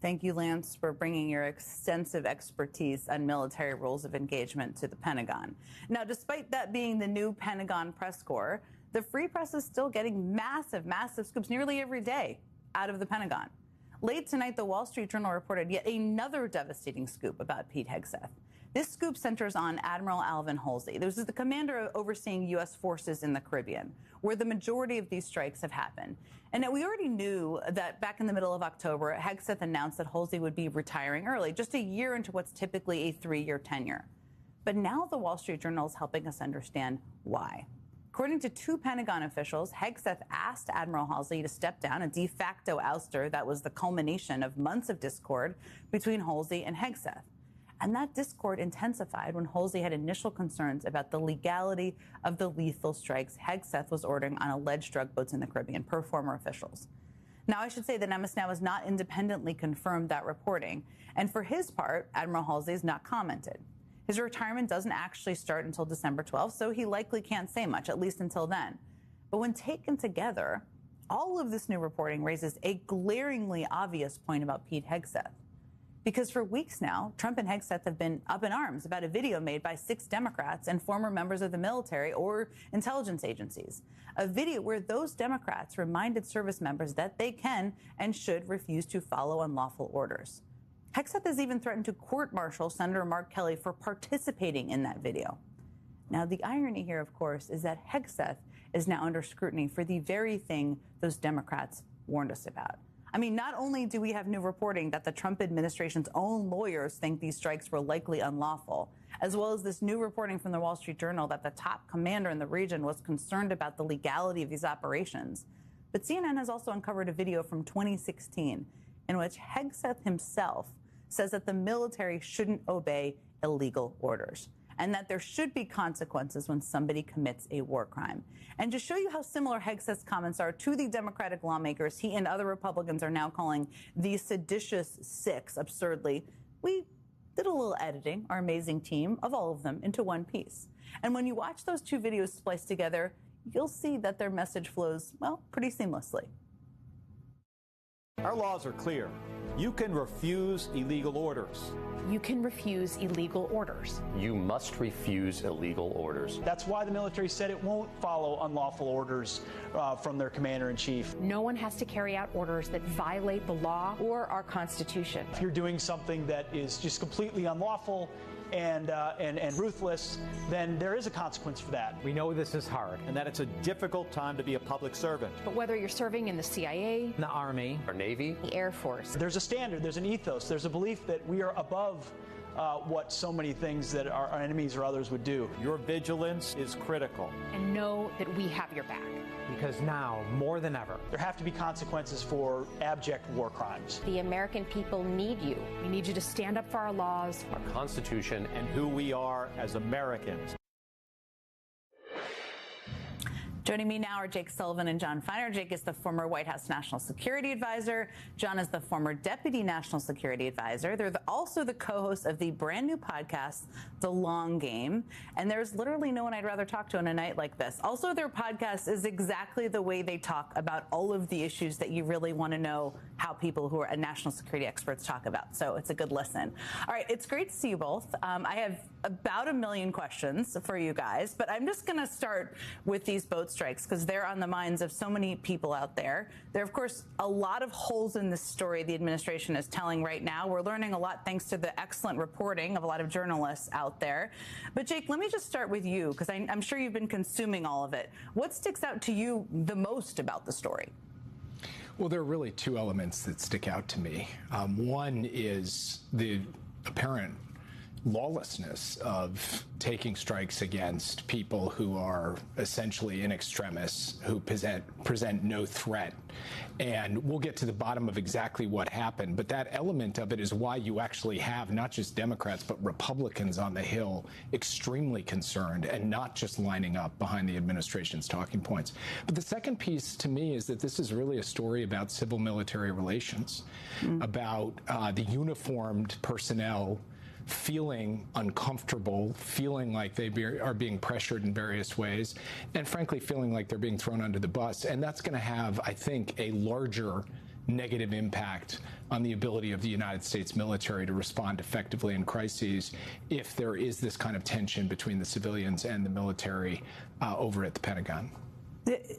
Thank you, Lance, for bringing your extensive expertise on military rules of engagement to the Pentagon. Now, despite that being the new Pentagon press corps, the Free Press is still getting massive scoops nearly every day out of the Pentagon. Late tonight, the Wall Street Journal reported yet another devastating scoop about Pete Hegseth. This scoop centers on Admiral Alvin Halsey. This is the commander overseeing U.S. forces in the Caribbean, where the majority of these strikes have happened. And we already knew that back in the middle of October, Hegseth announced that Halsey would be retiring early, just a year into what's typically a 3-year tenure. But now the Wall Street Journal is helping us understand why. According to 2 Pentagon officials, Hegseth asked Admiral Halsey to step down, a de facto ouster that was the culmination of months of discord between Halsey and Hegseth. And that discord intensified when Halsey had initial concerns about the legality of the lethal strikes Hegseth was ordering on alleged drug boats in the Caribbean, per former officials. Now, I should say that Emmis now has not independently confirmed that reporting. And for his part, Admiral Halsey has not commented. His retirement doesn't actually start until December 12th, so he likely can't say much, at least until then. But when taken together, all of this new reporting raises a glaringly obvious point about Pete Hegseth. Because for weeks now, Trump and Hegseth have been up in arms about a video made by 6 Democrats and former members of the military or intelligence agencies. A video where those Democrats reminded service members that they can and should refuse to follow unlawful orders. Hegseth has even threatened to court-martial Senator Mark Kelly for participating in that video. Now, the irony here, of course, is that Hegseth is now under scrutiny for the very thing those Democrats warned us about. I mean, not only do we have new reporting that the Trump administration's own lawyers think these strikes were likely unlawful, as well as this new reporting from the Wall Street Journal that the top commander in the region was concerned about the legality of these operations. But CNN has also uncovered a video from 2016 in which Hegseth himself says that the military shouldn't obey illegal orders and that there should be consequences when somebody commits a war crime. And to show you how similar Hegseth's comments are to the Democratic lawmakers he and other Republicans are now calling the seditious 6, absurdly, we did a little editing, our amazing team, of all of them into one piece. And when you watch those 2 videos spliced together, you'll see that their message flows, well, pretty seamlessly. Our laws are clear. You can refuse illegal orders. You can refuse illegal orders. You must refuse illegal orders. That's why the military said it won't follow unlawful orders from their commander-in-chief. No one has to carry out orders that violate the law or our Constitution. If you're doing something that is just completely unlawful and ruthless, then there is a consequence for that. We know this is hard and that it's a difficult time to be a public servant. But whether you're serving in the CIA, the Army, or Navy, the Air Force, there's a standard, there's an ethos, there's a belief that we are above what so many things that our enemies or others would do. Your vigilance is critical. And know that we have your back. Because now, more than ever, there have to be consequences for abject war crimes. The American people need you. We need you to stand up for our laws, our Constitution, and who we are as Americans. Joining me now are Jake Sullivan and John Feiner. Jake is the former White House National Security Advisor. John is the former Deputy National Security Advisor. They're also the co-hosts of the brand new podcast, The Long Game. And there's literally no one I'd rather talk to on a night like this. Also, their podcast is exactly the way they talk about all of the issues that you really want to know how people who are national security experts talk about. So it's a good listen. All right, it's great to see you both. I have about 1 million questions for you guys, but I'm just going to start with these boat strikes because they're on the minds of so many people out there. There are, of course, a lot of holes in this story the administration is telling right now. We're learning a lot thanks to the excellent reporting of a lot of journalists out there. But Jake, let me just start with you because I'm sure you've been consuming all of it. What sticks out to you the most about the story? Well, there are really 2 elements that stick out to me. One is the apparent lawlessness of taking strikes against people who are essentially in extremis, who present no threat. And we'll get to the bottom of exactly what happened, but that element of it is why you actually have not just Democrats, but Republicans on the Hill extremely concerned and not just lining up behind the administration's talking points. But the second piece to me is that this is really a story about civil-military relations, about the uniformed personnel feeling uncomfortable, feeling like they are being pressured in various ways, and frankly feeling like they're being thrown under the bus. And that's going to have, I think, a larger negative impact on the ability of the United States military to respond effectively in crises if there is this kind of tension between the civilians and the military over at the Pentagon.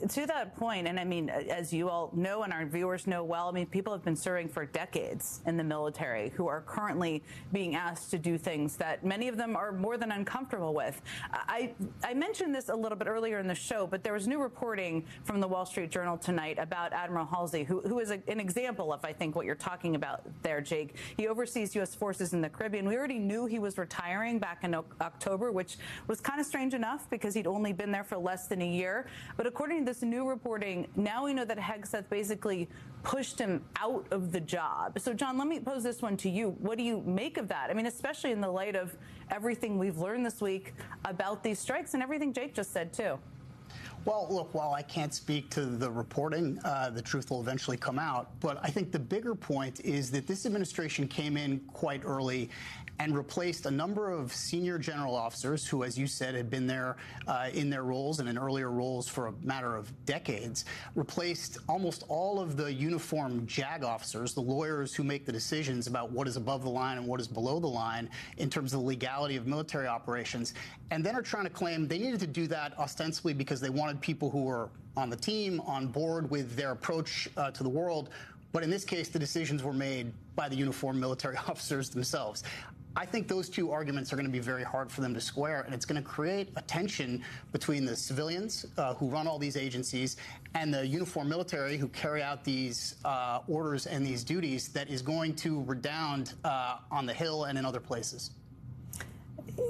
To that point, and I mean, as you all know and our viewers know well, I mean, people have been serving for decades in the military who are currently being asked to do things that many of them are more than uncomfortable with. I mentioned this a little bit earlier in the show, but there was new reporting from the Wall Street Journal tonight about Admiral Halsey, who is an example of, I think, what you're talking about there, Jake. He oversees U.S. forces in the Caribbean. We already knew he was retiring back in October, which was kind of strange enough because he'd only been there for less than a year. But according to this new reporting, now we know that Hegseth basically pushed him out of the job. So, John, let me pose this one to you. What do you make of that? I mean, especially in the light of everything we've learned this week about these strikes and everything Jake just said, too. Well, look, while I can't speak to the reporting, the truth will eventually come out. But I think the bigger point is that this administration came in quite early and replaced a number of senior general officers who, as you said, had been there in their roles and in earlier roles for a matter of decades, replaced almost all of the uniformed JAG officers, the lawyers who make the decisions about what is above the line and what is below the line in terms of the legality of military operations, and then are trying to claim they needed to do that ostensibly because they wanted people who were on the team, on board with their approach to the world. But in this case, the decisions were made by the uniformed military officers themselves. I think those two arguments are going to be very hard for them to square, and it's going to create a tension between the civilians who run all these agencies and the uniformed military who carry out these orders and these duties that is going to redound on the Hill and in other places.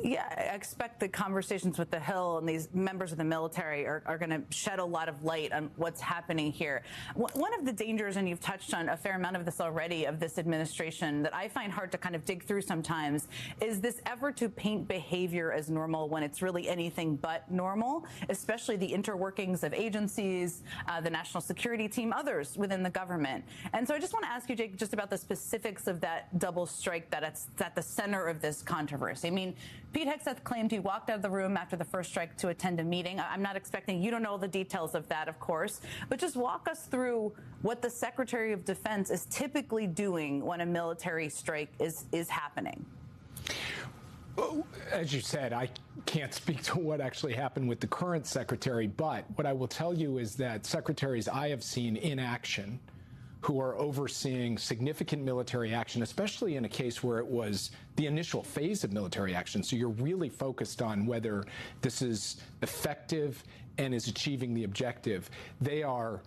Yeah, I expect the conversations with the Hill and these members of the military are going to shed a lot of light on what's happening here. One of the dangers, and you've touched on a fair amount of this already, of this administration that I find hard to kind of dig through sometimes is this effort to paint behavior as normal when it's really anything but normal, especially the interworkings of agencies, the national security team, others within the government. And so I just want to ask you, Jake, just about the specifics of that double strike that's at the center of this controversy. I mean, Pete Hegseth claimed he walked out of the room after the first strike to attend a meeting. I'm not expecting you don't know the details of that, of course, but just walk us through what the Secretary of Defense is typically doing when a military strike is happening. Well, as you said, I can't speak to what actually happened with the current secretary, but what I will tell you is that secretaries I have seen in action who are overseeing significant military action, especially in a case where it was the initial phase of military action. So you're really focused on whether this is effective and is achieving the objective. They are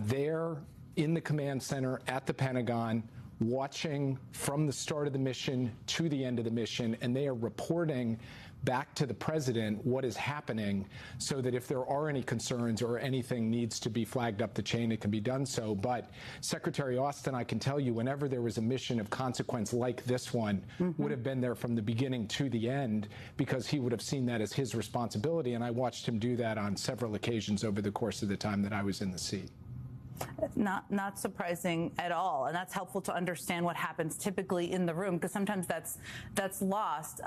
there in the command center at the Pentagon, watching from the start of the mission to the end of the mission, and they are reporting back to the president what is happening so that if there are any concerns or anything needs to be flagged up the chain, it can be done so. But Secretary Austin, I can tell you, whenever there was a mission of consequence like this one, would have been there from the beginning to the end because he would have seen that as his responsibility. And I watched him do that on several occasions over the course of the time that I was in the seat. Not surprising at all, and that's helpful to understand what happens typically in the room because sometimes that's lost.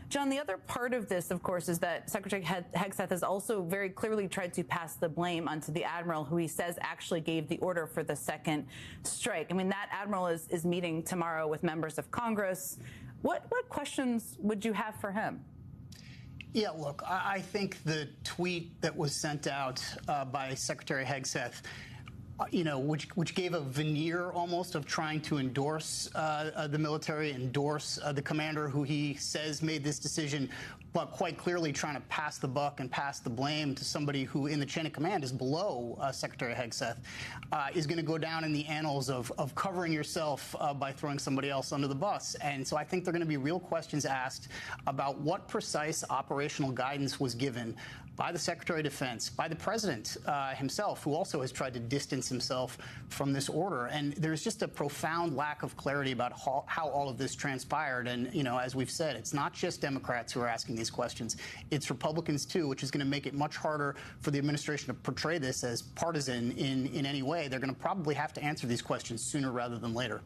John, the other part of this, of course, is that Secretary Hegseth has also very clearly tried to pass the blame onto the admiral, who he says actually gave the order for the second strike. I mean, that admiral is meeting tomorrow with members of Congress. What questions would you have for him? Yeah, look, I think the tweet that was sent out by Secretary Hegseth, which gave a veneer almost of trying to endorse the military, endorse the commander who he says made this decision, but quite clearly trying to pass the buck and pass the blame to somebody who in the chain of command is below Secretary Hegseth, is going to go down in the annals of covering yourself by throwing somebody else under the bus. And so I think there are going to be real questions asked about what precise operational guidance was given by the Secretary of Defense, by the President himself, who also has tried to distance himself from this order. And there's just a profound lack of clarity about how all of this transpired. And, you know, as we've said, it's not just Democrats who are asking these questions. It's Republicans, too, which is going to make it much harder for the administration to portray this as partisan in any way. They're going to probably have to answer these questions sooner rather than later.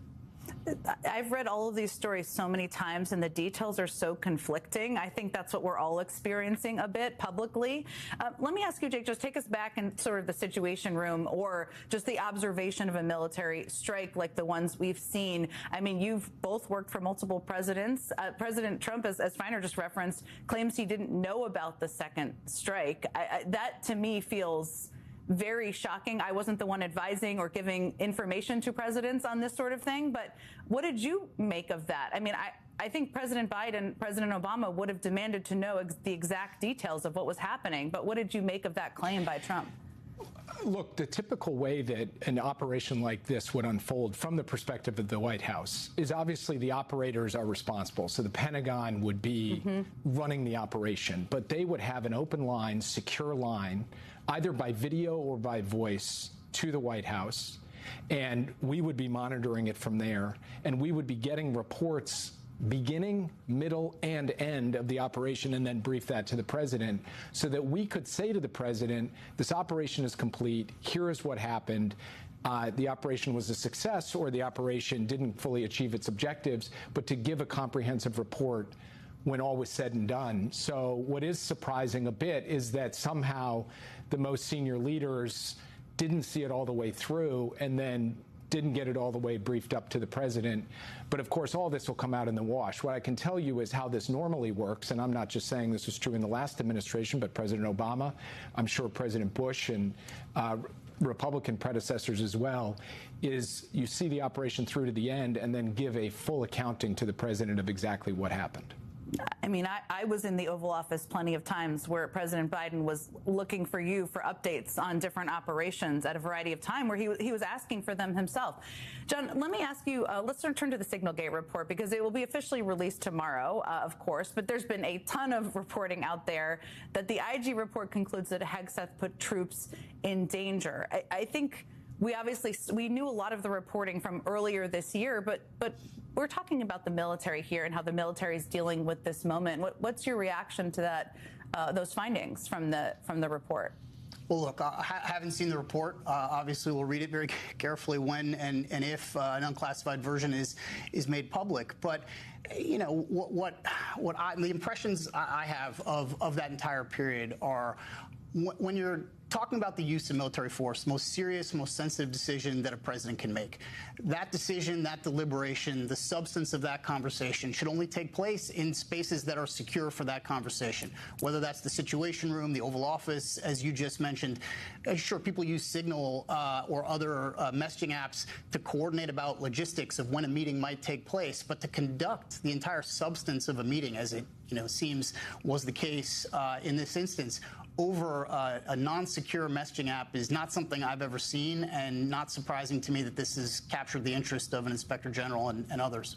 I've read all of these stories so many times, and the details are so conflicting. I think that's what we're all experiencing a bit publicly. Let me ask you, Jake, just take us back in sort of the Situation Room or just the observation of a military strike like the ones we've seen. I mean, you've both worked for multiple presidents. President Trump, as Feiner just referenced, claims he didn't know about the second strike. That, to me, feels very shocking. I wasn't the one advising or giving information to presidents on this sort of thing, but what did you make of that? I mean, I think President Biden, President Obama would have demanded to know the exact details of what was happening, but what did you make of that claim by Trump? Look, the typical way that an operation like this would unfold from the perspective of the White House is obviously the operators are responsible. So the Pentagon would be running the operation, but they would have an open line, secure line, either by video or by voice to the White House. And we would be monitoring it from there. And we would be getting reports beginning, middle, and end of the operation, and then brief that to the president so that we could say to the president, this operation is complete, here is what happened, the operation was a success or the operation didn't fully achieve its objectives, but to give a comprehensive report when all was said and done. So what is surprising a bit is that somehow the most senior leaders didn't see it all the way through and then didn't get it all the way briefed up to the president. But of course, all this will come out in the wash. What I can tell you is how this normally works, and I'm not just saying this was true in the last administration, but President Obama, I'm sure President Bush and Republican predecessors as well, is you see the operation through to the end and then give a full accounting to the president of exactly what happened. I mean, I was in the Oval Office plenty of times where President Biden was looking for you for updates on different operations at a variety of time where he was asking for them himself. John, let me ask you, let's return to the Signalgate report because it will be officially released tomorrow, of course, but there's been a ton of reporting out there that the IG report concludes that Hegseth put troops in danger. I think we knew a lot of the reporting from earlier this year, but we're talking about the military here and how the military is dealing with this moment. What's your reaction to that, those findings from the report? Well, look, I haven't seen the report. Obviously, we'll read it very carefully when and if an unclassified version is made public. But you know the impressions I have of that entire period are when you're talking about the use of military force, most serious, most sensitive decision that a president can make. That decision, that deliberation, the substance of that conversation should only take place in spaces that are secure for that conversation, whether that's the Situation Room, the Oval Office, as you just mentioned. Sure, people use Signal or other messaging apps to coordinate about logistics of when a meeting might take place, but to conduct the entire substance of a meeting, as it seems was the case in this instance, over a non-secure messaging app is not something I've ever seen, and not surprising to me that this has captured the interest of an inspector general and others.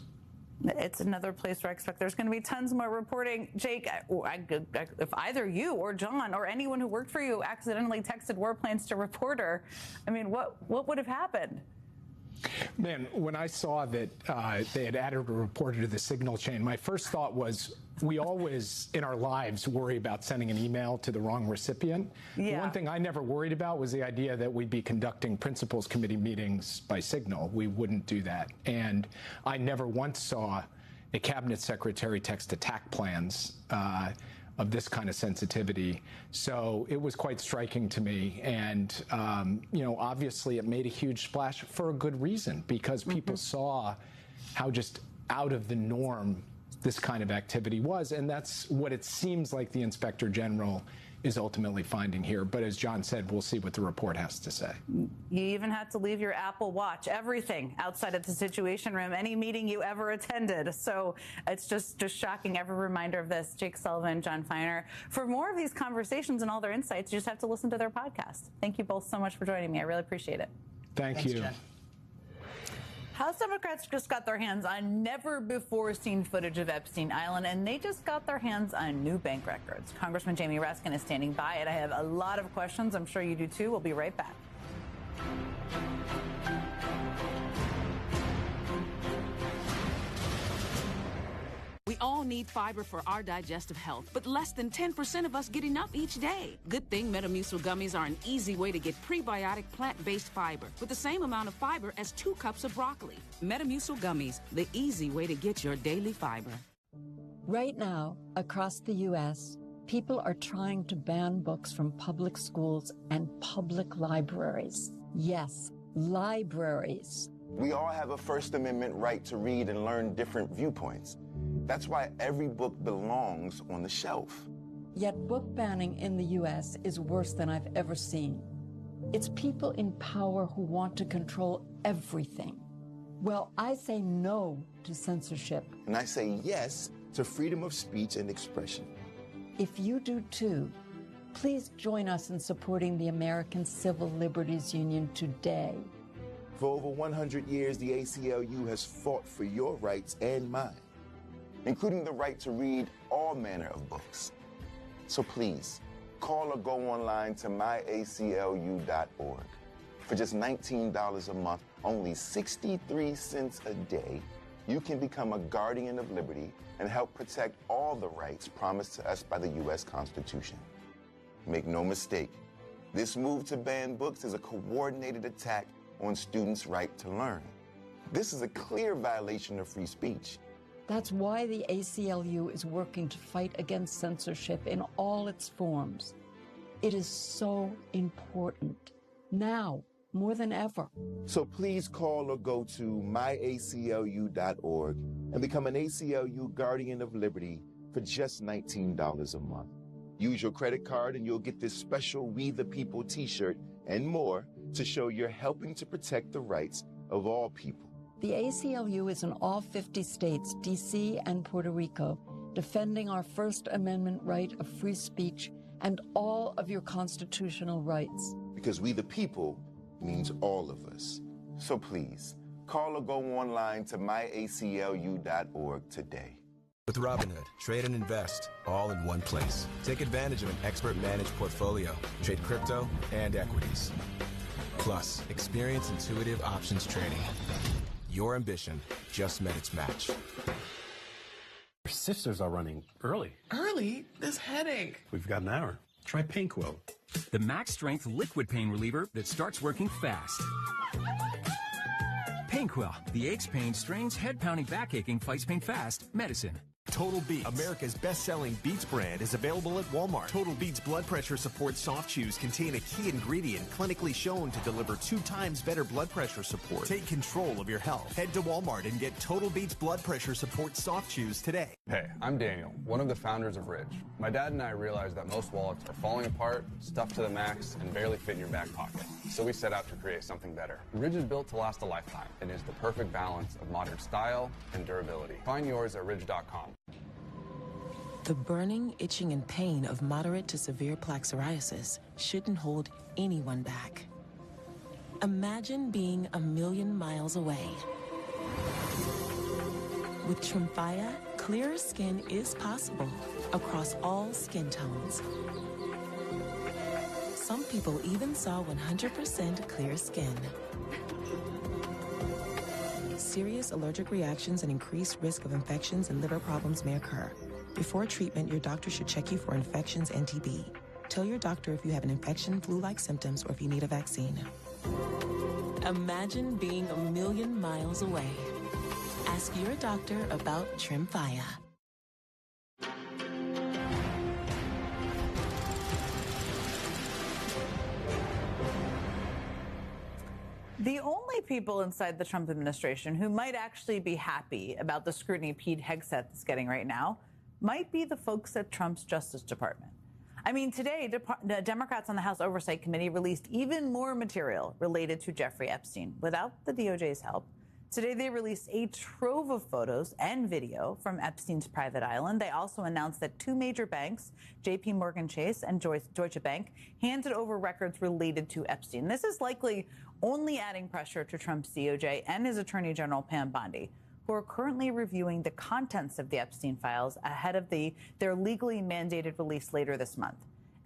It's another place where I expect there's going to be tons more reporting. Jake, if either you or John or anyone who worked for you accidentally texted warplanes to a reporter, I mean, what would have happened? Man, when I saw that they had added a reporter to the Signal chain, my first thought was, we always in our lives worry about sending an email to the wrong recipient. Yeah. The one thing I never worried about was the idea that we'd be conducting principals committee meetings by Signal. We wouldn't do that. And I never once saw a cabinet secretary text attack plans of this kind of sensitivity. So it was quite striking to me. And, obviously it made a huge splash for a good reason, because people saw how just out of the norm this kind of activity was. And that's what it seems like the Inspector General is ultimately finding here. But as John said, we'll see what the report has to say. You even had to leave your Apple Watch, everything outside of the Situation Room, any meeting you ever attended. So it's just shocking. Every reminder of this. Jake Sullivan, John Feiner. For more of these conversations and all their insights, you just have to listen to their podcast. Thank you both so much for joining me. I really appreciate it. Thanks, you. Jen. House Democrats just got their hands on never-before-seen footage of Epstein Island, and they just got their hands on new bank records. Congressman Jamie Raskin is standing by it. I have a lot of questions. I'm sure you do, too. We'll be right back. We all need fiber for our digestive health, but less than 10% of us get enough each day. Good thing Metamucil gummies are an easy way to get prebiotic plant-based fiber with the same amount of fiber as 2 cups of broccoli. Metamucil gummies, the easy way to get your daily fiber. Right now, across the U.S., people are trying to ban books from public schools and public libraries. Yes, libraries. We all have a First Amendment right to read and learn different viewpoints. That's why every book belongs on the shelf. Yet book banning in the U.S. is worse than I've ever seen. It's people in power who want to control everything. Well, I say no to censorship. And I say yes to freedom of speech and expression. If you do too, please join us in supporting the American Civil Liberties Union today. For over 100 years, the ACLU has fought for your rights and mine, including the right to read all manner of books. So please, call or go online to myaclu.org. For just $19 a month, only 63 cents a day, you can become a guardian of liberty and help protect all the rights promised to us by the U.S. Constitution. Make no mistake, this move to ban books is a coordinated attack on students' right to learn. This is a clear violation of free speech. That's why the ACLU is working to fight against censorship in all its forms. It is so important, now more than ever. So please call or go to myaclu.org and become an ACLU Guardian of Liberty for just $19 a month. Use your credit card and you'll get this special We the People t-shirt and more to show you're helping to protect the rights of all people. The ACLU is in all 50 states, D.C. and Puerto Rico, defending our First Amendment right of free speech and all of your constitutional rights. Because we the people means all of us. So please, call or go online to myaclu.org today. With Robinhood, trade and invest all in one place. Take advantage of an expert-managed portfolio. Trade crypto and equities. Plus, experience intuitive options trading. Your ambition just met its match. Your sisters are running early. Early? This headache. We've got an hour. Try Painquill. The max strength liquid pain reliever that starts working fast. Painquill, the aches, pain, strains, head pounding, back aching, fights pain fast medicine. Total Beats, America's best-selling Beats brand, is available at Walmart. Total Beats blood pressure support soft chews contain a key ingredient clinically shown to deliver 2 times better blood pressure support. Take control of your health. Head to Walmart and get Total Beats blood pressure support soft chews today. Hey, I'm Daniel, one of the founders of Ridge. My dad and I realized that most wallets are falling apart, stuffed to the max, and barely fit in your back pocket. So we set out to create something better. Ridge is built to last a lifetime and is the perfect balance of modern style and durability. Find yours at ridge.com. The burning, itching, and pain of moderate to severe plaque psoriasis shouldn't hold anyone back. Imagine being a million miles away. With Tremfya, clearer skin is possible across all skin tones. Some people even saw 100% clear skin. Serious allergic reactions and increased risk of infections and liver problems may occur. Before treatment, your doctor should check you for infections and TB. Tell your doctor if you have an infection, flu-like symptoms, or if you need a vaccine. Imagine being a million miles away. Ask your doctor about Tremfya. The only people inside the Trump administration who might actually be happy about the scrutiny Pete Hegseth is getting right now might be the folks at Trump's Justice Department. I mean, today, the Democrats on the House Oversight Committee released even more material related to Jeffrey Epstein without the DOJ's help. Today, they released a trove of photos and video from Epstein's private island. They also announced that two major banks, J.P. Morgan Chase and Deutsche Bank, handed over records related to Epstein. This is likely only adding pressure to Trump's DOJ and his Attorney General Pam Bondi, who are currently reviewing the contents of the Epstein files ahead of their legally mandated release later this month.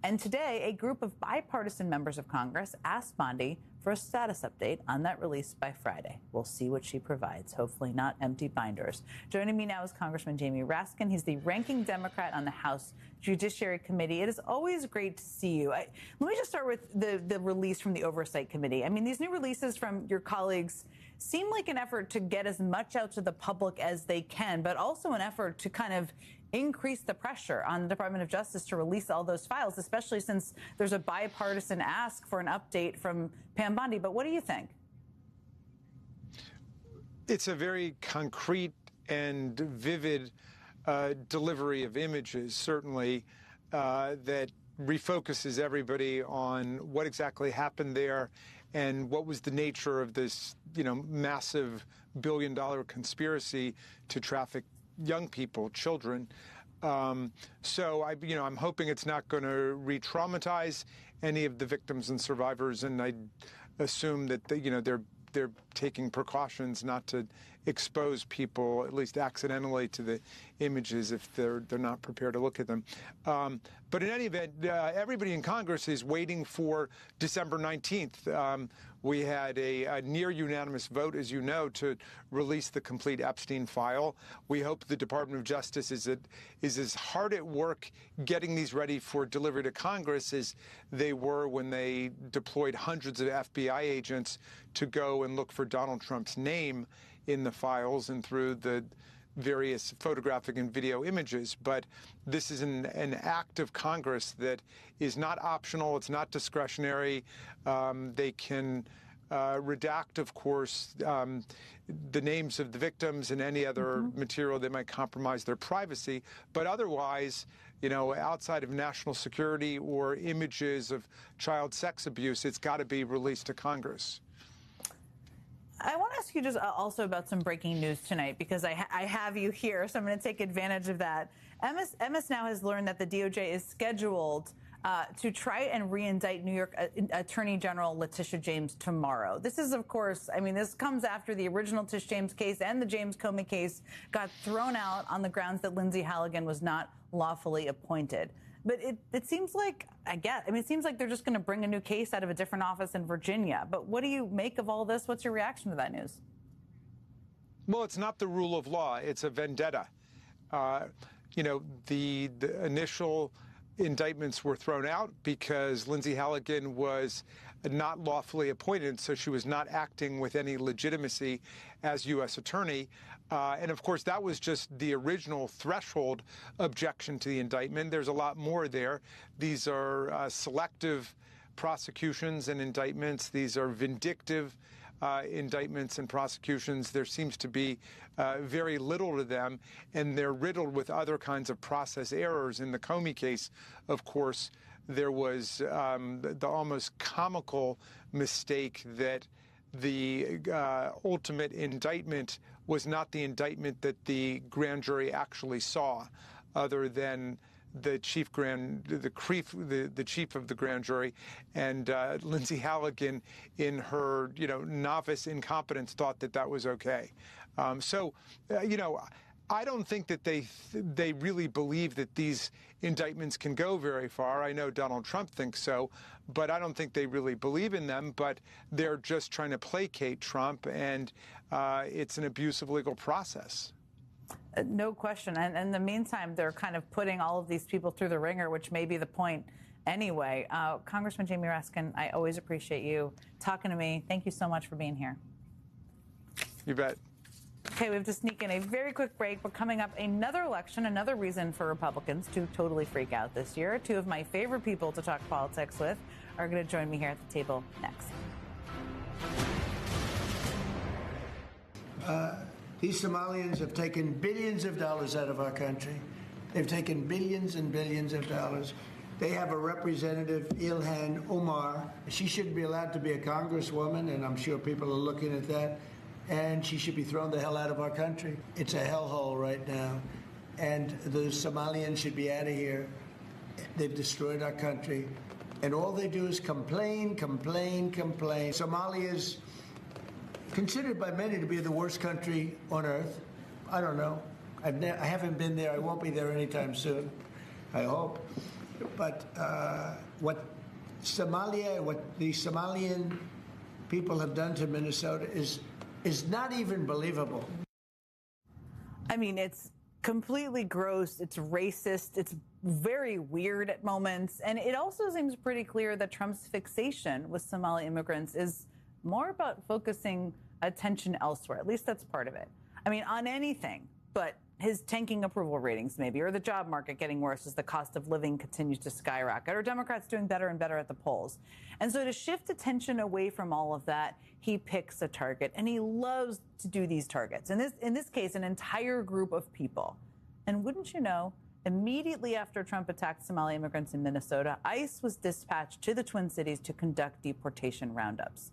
And today, a group of bipartisan members of Congress asked Bondi for a status update on that release by Friday. We'll see what she provides, hopefully not empty binders. Joining me now is Congressman Jamie Raskin. He's the ranking Democrat on the House Judiciary Committee. It is always great to see you. Let me just start with the release from the Oversight Committee. I mean, these new releases from your colleagues seem like an effort to get as much out to the public as they can, but also an effort to kind of increase the pressure on the Department of Justice to release all those files, especially since there's a bipartisan ask for an update from Pam Bondi. But what do you think? It's a very concrete and vivid delivery of images, certainly, that refocuses everybody on what exactly happened there and what was the nature of this, massive billion-dollar conspiracy to traffic young people, children. So I'm hoping it's not going to re-traumatize any of the victims and survivors, and I assume that they're taking precautions not to expose people, at least accidentally, to the images if they're not prepared to look at them. But in any event, everybody in Congress is waiting for December 19th. We had a near unanimous vote, as you know, to release the complete Epstein file. We hope the Department of Justice is as hard at work getting these ready for delivery to Congress as they were when they deployed hundreds of FBI agents to go and look for Donald Trump's name in the files and through the various photographic and video images. But this is an act of Congress that is not optional. It's not discretionary. They can redact, of course, the names of the victims and any other material that might compromise their privacy. But otherwise, outside of national security or images of child sex abuse, it's got to be released to Congress. I want to ask you just also about some breaking news tonight, because I have you here, so I'm going to take advantage of that. MS now has learned that the DOJ is scheduled to try and re-indict New York Attorney General Letitia James tomorrow. This is, of course, this comes after the original Tish James case and the James Comey case got thrown out on the grounds that Lindsay Halligan was not lawfully appointed. But it seems like, it seems like they're just going to bring a new case out of a different office in Virginia. But what do you make of all this? What's your reaction to that news? Well, it's not the rule of law. It's a vendetta. The initial indictments were thrown out because Lindsay Halligan was not lawfully appointed, so she was not acting with any legitimacy as U.S. attorney. And of course, that was just the original threshold objection to the indictment. There's a lot more there. These are selective prosecutions and indictments. These are vindictive indictments and prosecutions. There seems to be very little to them, and they're riddled with other kinds of process errors. In the Comey case, of course, there was the almost comical mistake that the ultimate indictment was not the indictment that the grand jury actually saw, other than the chief of the grand jury, and Lindsay Halligan, in her novice incompetence, thought that was okay. I don't think that they really believe that these indictments can go very far. I know Donald Trump thinks so, but I don't think they really believe in them. But they're just trying to placate Trump, and it's an abuse of legal process. No question. And in the meantime, they're kind of putting all of these people through the ringer, which may be the point anyway. Congressman Jamie Raskin, I always appreciate you talking to me. Thank you so much for being here. You bet. Okay, we have to sneak in a very quick break. But coming up, another election, another reason for Republicans to totally freak out this year. Two of my favorite people to talk politics with are going to join me here at the table next. These Somalians have taken billions of dollars out of our country. They've taken billions and billions of dollars. They have a representative, Ilhan Omar. She shouldn't be allowed to be a congresswoman, and I'm sure people are looking at that. And she should be thrown the hell out of our country. It's a hellhole right now. And the Somalians should be out of here. They've destroyed our country. And all they do is complain, complain, complain. Somalia is considered by many to be the worst country on earth. I don't know. I haven't been there. I won't be there anytime soon, I hope. But what the Somalian people have done to Minnesota is not even believable. I mean, it's completely gross. It's racist. It's very weird at moments. And it also seems pretty clear that Trump's fixation with Somali immigrants is more about focusing attention elsewhere. At least that's part of it. I mean, on anything but his tanking approval ratings, maybe, or the job market getting worse as the cost of living continues to skyrocket, or Democrats doing better and better at the polls. And so to shift attention away from all of that, he picks a target, and he loves to do these targets. In this case, an entire group of people. And wouldn't you know, immediately after Trump attacked Somali immigrants in Minnesota, ICE was dispatched to the Twin Cities to conduct deportation roundups.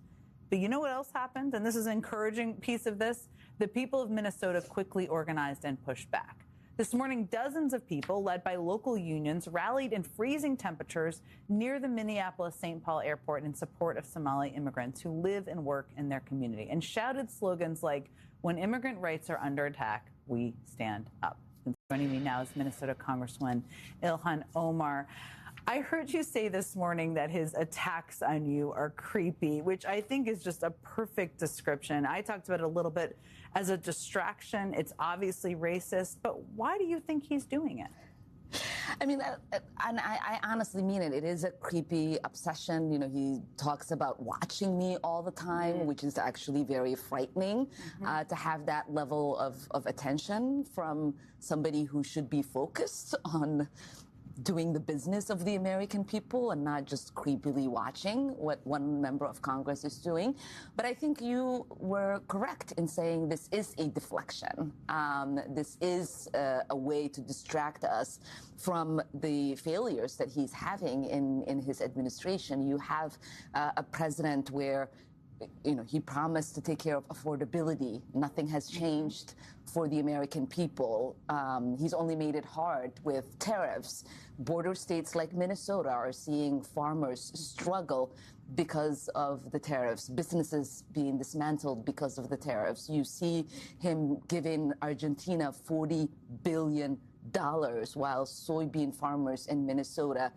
But you know what else happened? And this is an encouraging piece of this. The people of Minnesota quickly organized and pushed back. This morning, dozens of people, led by local unions, rallied in freezing temperatures near the Minneapolis-St. Paul airport in support of Somali immigrants who live and work in their community, and shouted slogans like, "When immigrant rights are under attack, we stand up." Joining me now is Minnesota Congresswoman Ilhan Omar. I heard you say this morning that his attacks on you are creepy, which I think is just a perfect description. I talked about it a little bit as a distraction. It's obviously racist, but why do you think he's doing it? I mean, and I honestly mean it. It is a creepy obsession. You know, he talks about watching me all the time, which is actually very frightening to have that level of attention from somebody who should be focused on doing the business of the American people and not just creepily watching what one member of Congress is doing. But I think you were correct in saying this is a deflection. This is a way to distract us from the failures that he's having in his administration. You have a president where, you know, he promised to take care of affordability. Nothing has changed for the American people. He's only made it hard with tariffs. Border states like Minnesota are seeing farmers struggle because of the tariffs, businesses being dismantled because of the tariffs. You see him giving Argentina $40 billion while soybean farmers in Minnesota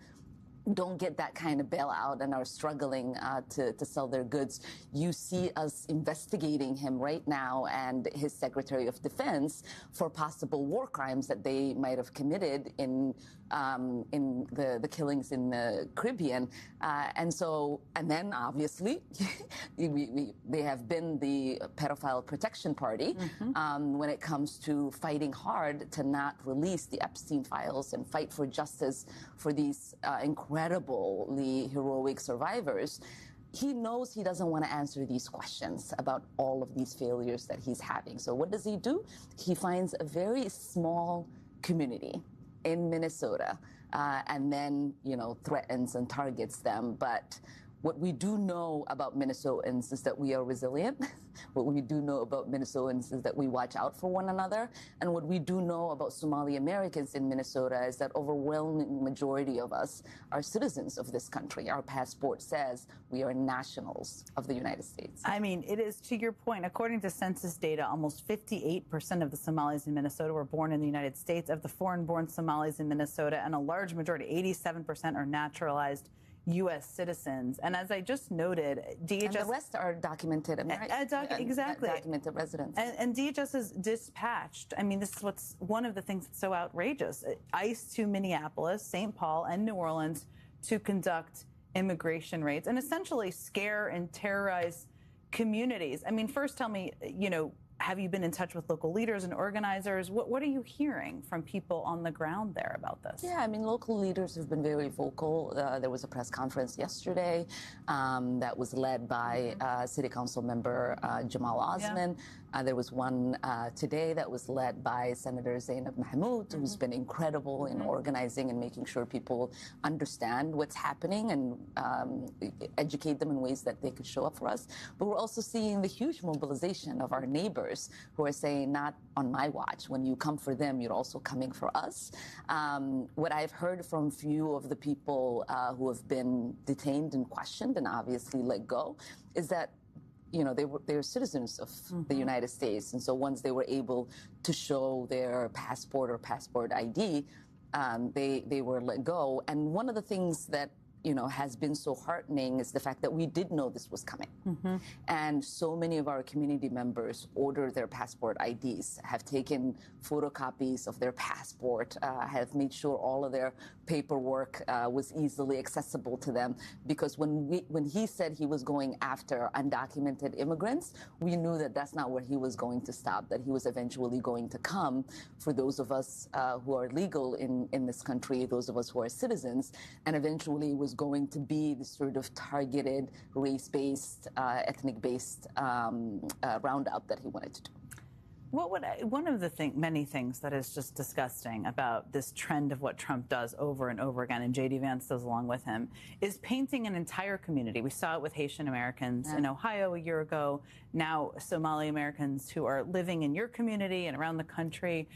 don't get that kind of bailout and are struggling to sell their goods. You see us investigating him right now and his Secretary of Defense for possible war crimes that they might have committed in the killings in the Caribbean. And then obviously, they have been the pedophile protection party when it comes to fighting hard to not release the Epstein Files and fight for justice for these incredibly heroic survivors. He knows he doesn't want to answer these questions about all of these failures that he's having. So what does he do? He finds a very small community in Minnesota and then, you know, threatens and targets them. But what we do know about Minnesotans is that we are resilient. What we do know about Minnesotans is that we watch out for one another. And what we do know about Somali Americans in Minnesota is that overwhelming majority of us are citizens of this country. Our passport says we are nationals of the United States. I mean, it is, to your point, according to census data, almost 58% of the Somalis in Minnesota were born in the United States. Of the foreign-born Somalis in Minnesota, and a large majority, 87%, are naturalized U.S. citizens. And as I just noted, DHS... And the rest are documented, exactly. Documented residents. And DHS is dispatched. I mean, this is what's one of the things that's so outrageous. ICE to Minneapolis, St. Paul, and New Orleans to conduct immigration raids and essentially scare and terrorize communities. I mean, first tell me, you know, Have you been in touch with local leaders and organizers? What are you hearing from people on the ground there about this? Yeah, I mean, local leaders have been very vocal. There was a press conference yesterday that was led by City Council member Jamal Osman. There was one today that was led by Senator Zainab Mahmood, who's been incredible in organizing and making sure people understand what's happening and educate them in ways that they could show up for us. But we're also seeing the huge mobilization of our neighbors who are saying, not on my watch. When you come for them, you're also coming for us. What I've heard from few of the people who have been detained and questioned and obviously let go is that they're citizens of the United States. And so once they were able to show their passport or passport ID, they were let go. And one of the things that has been so heartening is the fact that we did know this was coming. And so many of our community members ordered their passport IDs, have taken photocopies of their passport, have made sure all of their paperwork was easily accessible to them. Because when he said he was going after undocumented immigrants, we knew that that's not where he was going to stop, that he was eventually going to come for those of us who are legal in this country, those of us who are citizens, and eventually was going to be the sort of targeted, race-based, ethnic-based roundup that he wanted to do. One of the many things that is just disgusting about this trend of what Trump does over and over again, and J.D. Vance does along with him, is painting an entire community. We saw it with Haitian Americans in Ohio a year ago, now Somali Americans who are living in your community and around the country,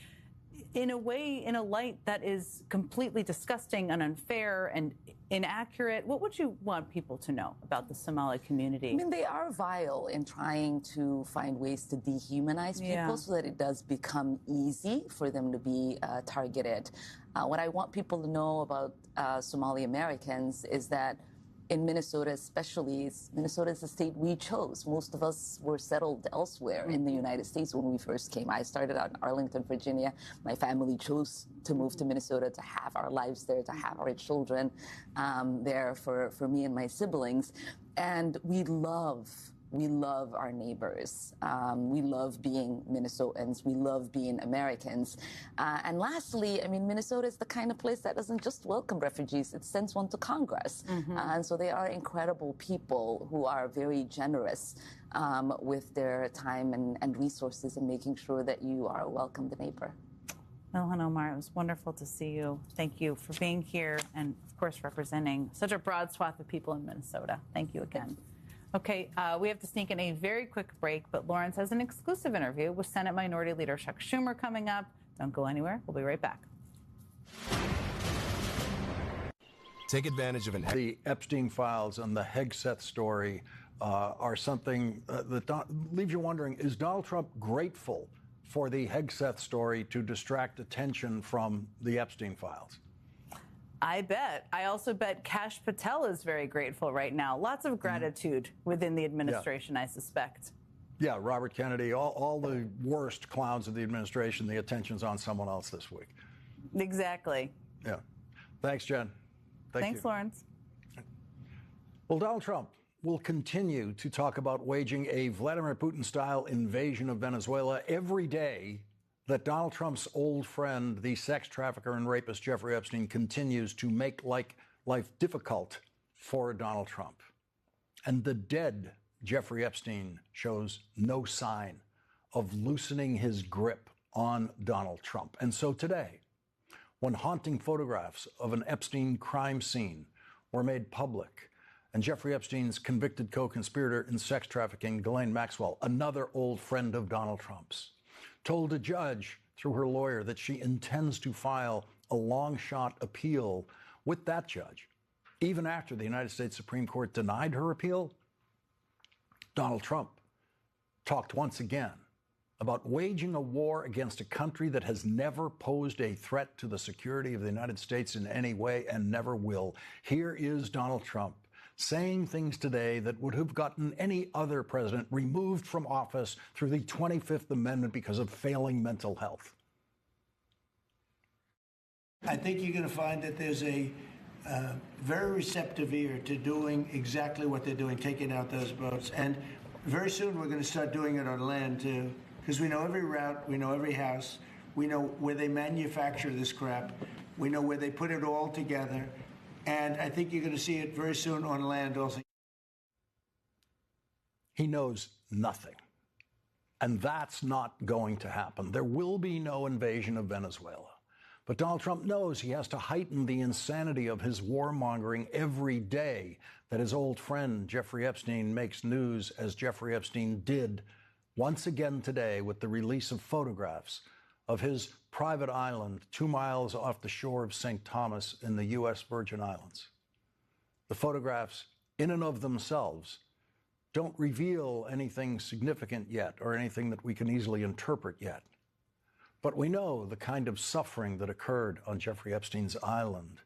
in a way, in a light that is completely disgusting and unfair and inaccurate. What would you want people to know about the Somali community? I mean, they are vile in trying to find ways to dehumanize people so that it does become easy for them to be targeted. What I want people to know about Somali Americans is that in Minnesota especially, Minnesota is the state we chose. Most of us were settled elsewhere in the United States when we first came. I started out in Arlington, Virginia. My family chose to move to Minnesota to have our lives there, to have our children there for me and my siblings. And we love our neighbors. We love being Minnesotans. We love being Americans. And lastly, I mean, Minnesota is the kind of place that doesn't just welcome refugees, it sends one to Congress. And so they are incredible people who are very generous with their time and resources in making sure that you are a welcomed neighbor. Ilhan Omar, it was wonderful to see you. Thank you for being here and, of course, representing such a broad swath of people in Minnesota. Thank you again. Okay, we have to sneak in a very quick break, but Lawrence has an exclusive interview with Senate Minority Leader Chuck Schumer coming up. Don't go anywhere. We'll be right back. Take advantage of the Epstein Files and the Hegseth story are something that leaves you wondering, is Donald Trump grateful for the Hegseth story to distract attention from the Epstein Files? I bet. I also bet Kash Patel is very grateful right now. Lots of gratitude within the administration, I suspect. Yeah, Robert Kennedy, all the worst clowns of the administration, the attention's on someone else this week. Exactly. Yeah. Thanks, Jen. Thanks, Lawrence. Well, Donald Trump will continue to talk about waging a Vladimir Putin-style invasion of Venezuela every day that Donald Trump's old friend, the sex trafficker and rapist Jeffrey Epstein, continues to make life difficult for Donald Trump. And the dead Jeffrey Epstein shows no sign of loosening his grip on Donald Trump. And so today, when haunting photographs of an Epstein crime scene were made public, and Jeffrey Epstein's convicted co-conspirator in sex trafficking, Ghislaine Maxwell, another old friend of Donald Trump's, told a judge through her lawyer that she intends to file a long-shot appeal with that judge. Even after the United States Supreme Court denied her appeal, Donald Trump talked once again about waging a war against a country that has never posed a threat to the security of the United States in any way and never will. Here is Donald Trump saying things today that would have gotten any other president removed from office through the 25th Amendment because of failing mental health. I think you're going to find that there's a very receptive ear to doing exactly what they're doing, taking out those boats. And very soon we're going to start doing it on land, too. because we know every route, we know every house, we know where they manufacture this crap, we know where they put it all together, and I think you're going to see it very soon on land also. He knows nothing. And that's not going to happen. There will be no invasion of Venezuela. But Donald Trump knows he has to heighten the insanity of his warmongering every day that his old friend Jeffrey Epstein makes news, as Jeffrey Epstein did once again today with the release of photographs of his private island 2 miles off the shore of St. Thomas in the U.S. Virgin Islands. The photographs, in and of themselves, don't reveal anything significant yet or anything that we can easily interpret yet. But we know the kind of suffering that occurred on Jeffrey Epstein's island,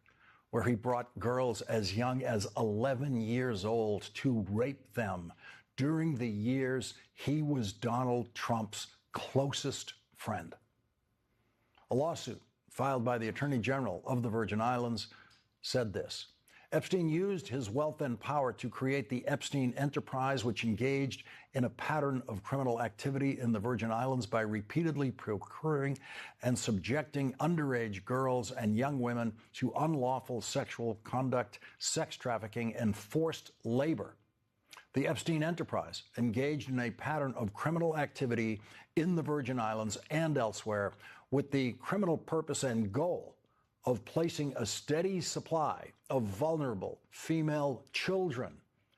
where he brought girls as young as 11 years old to rape them during the years he was Donald Trump's closest friend. A lawsuit filed by the Attorney General of the Virgin Islands said this: Epstein used his wealth and power to create the Epstein enterprise, which engaged in a pattern of criminal activity in the Virgin Islands by repeatedly procuring and subjecting underage girls and young women to unlawful sexual conduct, sex trafficking, and forced labor. The Epstein enterprise engaged in a pattern of criminal activity in the Virgin Islands and elsewhere with the criminal purpose and goal of placing a steady supply of vulnerable female children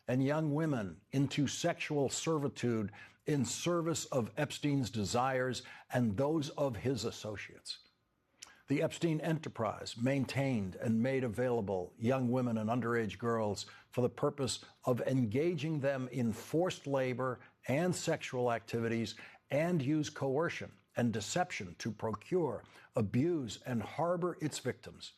and young women into sexual servitude in service of Epstein's desires and those of his associates. The Epstein enterprise maintained and made available young women and underage girls for the purpose of engaging them in forced labor and sexual activities, and use coercion and deception to procure, abuse, and harbor its victims.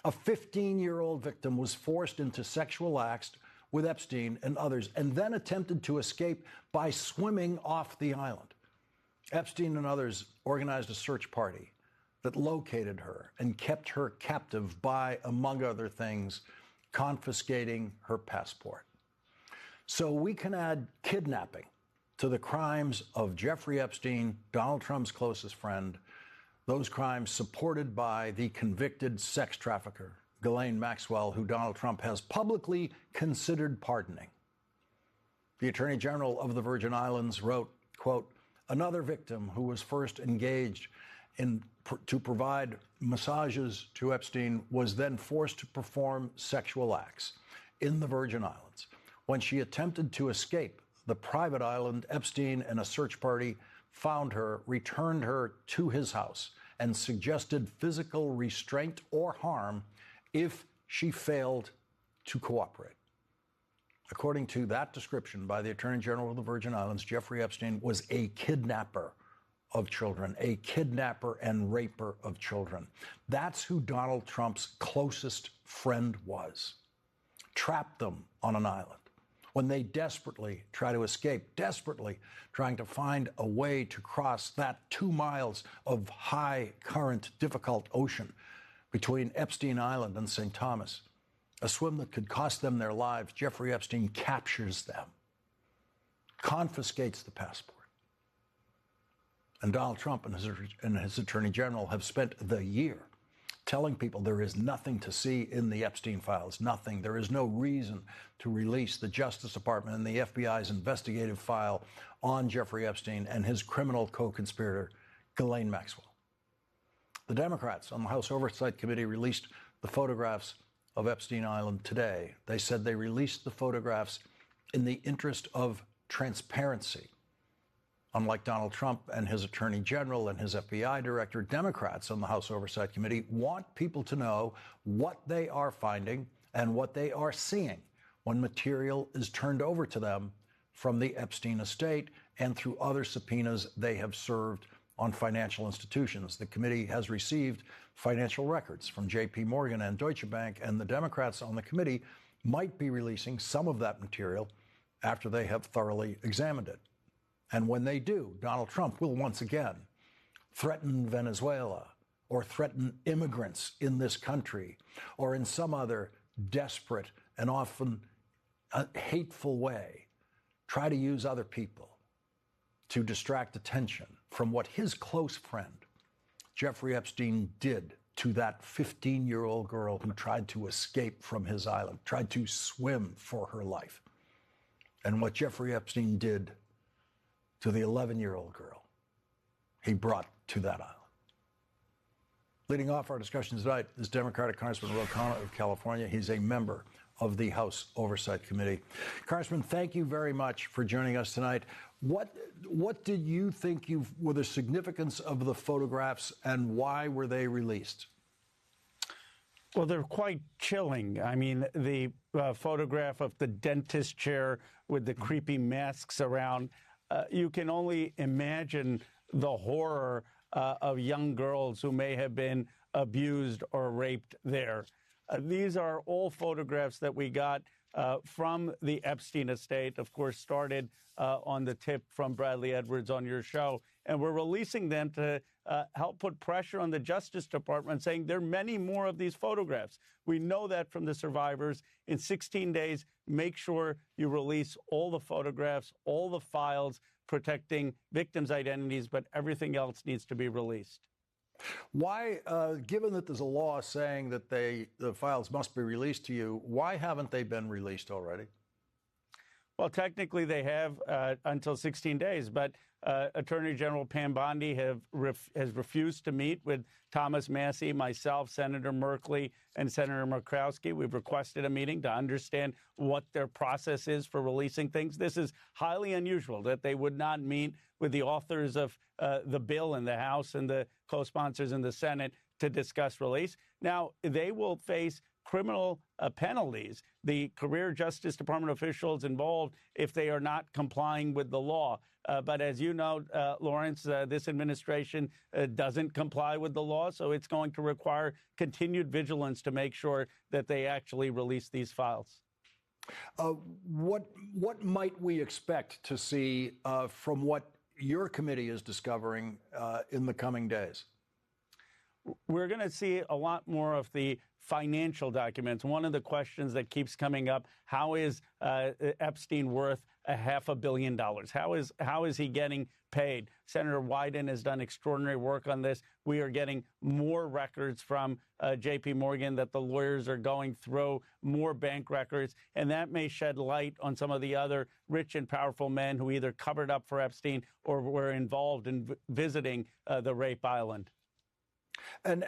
A 15-year-old victim was forced into sexual acts with Epstein and others, and then attempted to escape by swimming off the island. Epstein and others organized a search party that located her and kept her captive by, among other things, confiscating her passport. So we can add kidnapping to the crimes of Jeffrey Epstein, Donald Trump's closest friend, those crimes supported by the convicted sex trafficker, Ghislaine Maxwell, who Donald Trump has publicly considered pardoning. The Attorney General of the Virgin Islands wrote, quote, another victim who was first engaged to provide massages to Epstein was then forced to perform sexual acts in the Virgin Islands. When she attempted to escape the private island, Epstein and a search party found her, returned her to his house, and suggested physical restraint or harm if she failed to cooperate. According to that description by the Attorney General of the Virgin Islands, Jeffrey Epstein was a kidnapper of children, a kidnapper and raper of children. That's who Donald Trump's closest friend was. Trapped them on an island when they desperately try to escape, desperately trying to find a way to cross that 2 miles of high current, difficult ocean between Epstein Island and St. Thomas, a swim that could cost them their lives. Jeffrey Epstein captures them, confiscates the passport. And Donald Trump and his Attorney General have spent the year telling people there is nothing to see in the Epstein files, nothing. There is no reason to release the Justice Department and the FBI's investigative file on Jeffrey Epstein and his criminal co-conspirator, Ghislaine Maxwell. The Democrats on the House Oversight Committee released the photographs of Epstein Island today. They said they released the photographs in the interest of transparency. Unlike Donald Trump and his Attorney General and his FBI director, Democrats on the House Oversight Committee want people to know what they are finding and what they are seeing when material is turned over to them from the Epstein estate and through other subpoenas they have served on financial institutions. The committee has received financial records from J.P. Morgan and Deutsche Bank, and the Democrats on the committee might be releasing some of that material after they have thoroughly examined it. And when they do, Donald Trump will once again threaten Venezuela or threaten immigrants in this country or in some other desperate and often hateful way try to use other people to distract attention from what his close friend, Jeffrey Epstein, did to that 15-year-old girl who tried to escape from his island, tried to swim for her life, and what Jeffrey Epstein did to the 11-year-old girl he brought to that island. Leading off our discussion tonight is Democratic Congressman Ro Khanna of California. He's a member of the House Oversight Committee. Congressman, thank you very much for joining us tonight. What did you think were the significance of the photographs, and why were they released? Well, they're quite chilling. I mean, the photograph of the dentist chair with the creepy masks around, you can only imagine the horror of young girls who may have been abused or raped there. These are all photographs that we got from the Epstein estate, of course, started on the tip from Bradley Edwards on your show. And we're releasing them to help put pressure on the Justice Department, saying there are many more of these photographs. We know that from the survivors. In 16 days, make sure you release all the photographs, all the files protecting victims' identities, but everything else needs to be released. Why, given that there's a law saying that the files must be released to you, why haven't they been released already? Well, technically they have until 16 days, but Attorney General Pam Bondi has refused to meet with Thomas Massie, myself, Senator Merkley, and Senator Murkowski. We've requested a meeting to understand what their process is for releasing things. This is highly unusual that they would not meet with the authors of the bill in the House and the co-sponsors in the Senate to discuss release. Now, they will face criminal penalties, the career Justice Department officials involved, if they are not complying with the law. But as you know, Lawrence, this administration doesn't comply with the law, so it's going to require continued vigilance to make sure that they actually release these files. What might we expect to see from what your committee is discovering in the coming days? We're going to see a lot more of the financial documents. One of the questions that keeps coming up, how is Epstein worth $500 million? How is he getting paid? Senator Wyden has done extraordinary work on this. We are getting more records from J.P. Morgan that the lawyers are going through, more bank records, and that may shed light on some of the other rich and powerful men who either covered up for Epstein or were involved in visiting the rape island. And